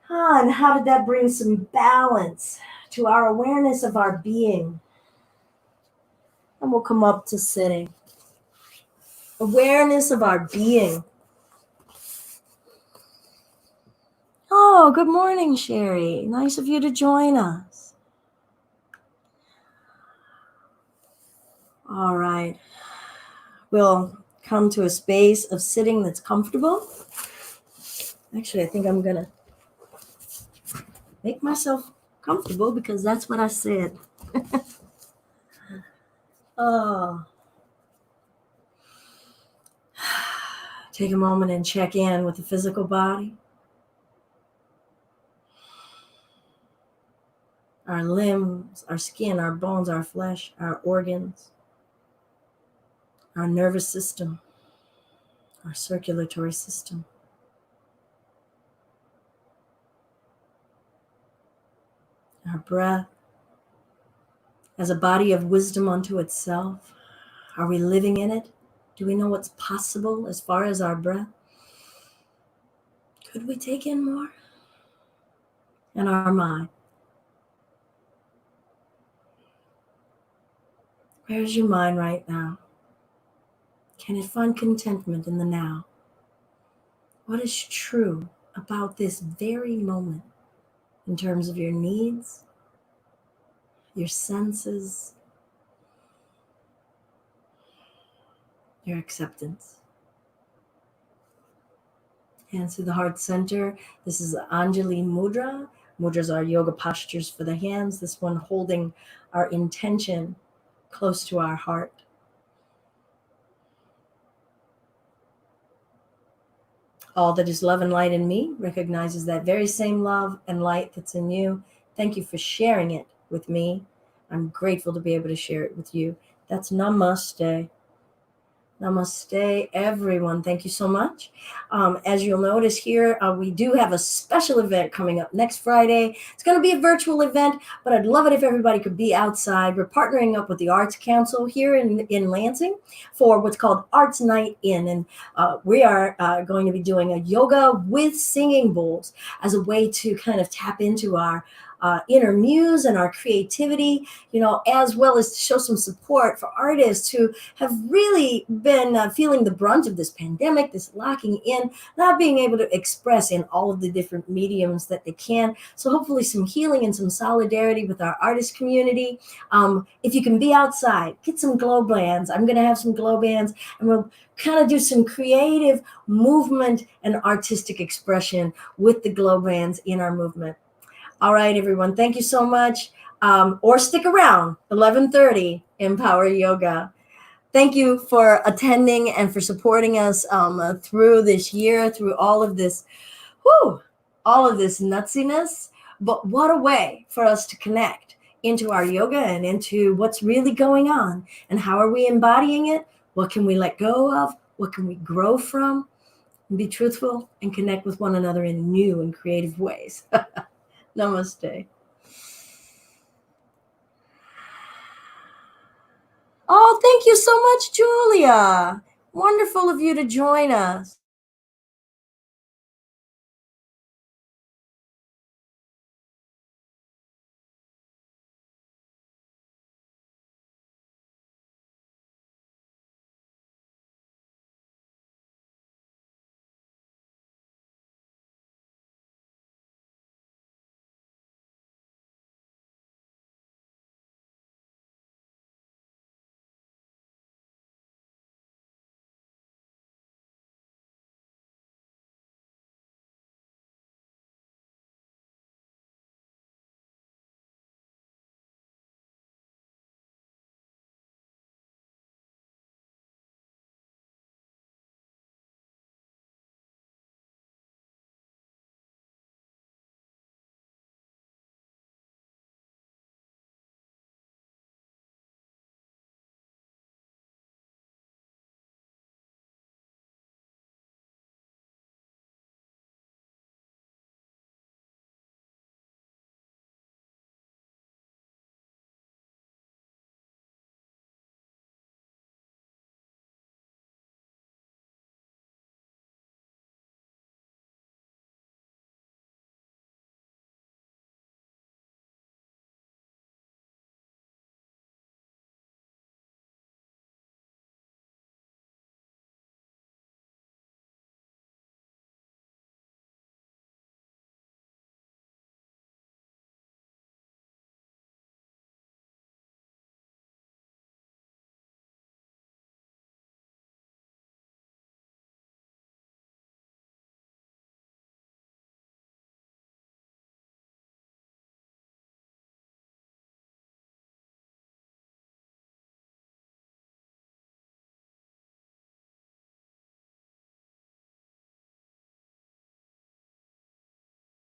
And how did that bring some balance to our awareness of our being? And we'll come up to sitting. Awareness of our being. Oh, good morning, Sherry. Nice of you to join us. All right. We'll come to a space of sitting that's comfortable. Actually, I think I'm going to make myself comfortable because that's what I said. Oh. Take a moment and check in with the physical body. Our limbs, our skin, our bones, our flesh, our organs, our nervous system, our circulatory system. Our breath as a body of wisdom unto itself. Are we living in it? Do we know what's possible as far as our breath? Could we take in more? And our mind. Where's your mind right now? Can it find contentment in the now? What is true about this very moment in terms of your needs, your senses, your acceptance? Hands to the heart center. This is the Anjali Mudra. Mudras are yoga postures for the hands. This one holding our intention close to our heart. All that is love and light in me recognizes that very same love and light that's in you. Thank you for sharing it with me. I'm grateful to be able to share it with you. That's namaste. Namaste, everyone. Thank you so much. As you'll notice here, we do have a special event coming up next Friday. It's going to be a virtual event, but I'd love it if everybody could be outside. We're partnering up with the Arts Council here in Lansing for what's called Arts Night In. And we are going to be doing a yoga with singing bowls as a way to kind of tap into our inner muse and our creativity, as well as to show some support for artists who have really been feeling the brunt of this pandemic, this locking in, not being able to express in all of the different mediums that they can. So hopefully some healing and some solidarity with our artist community. If you can be outside, get some glow bands. I'm going to have some glow bands, and we'll kind of do some creative movement and artistic expression with the glow bands in our movement. All right, everyone. Thank you so much. Or stick around, 11:30, Empower Yoga. Thank you for attending and for supporting us through this year, through all of this nutsiness. But what a way for us to connect into our yoga and into what's really going on. And how are we embodying it? What can we let go of? What can we grow from? And be truthful and connect with one another in new and creative ways. Namaste. Oh, thank you so much, Julia. Wonderful of you to join us.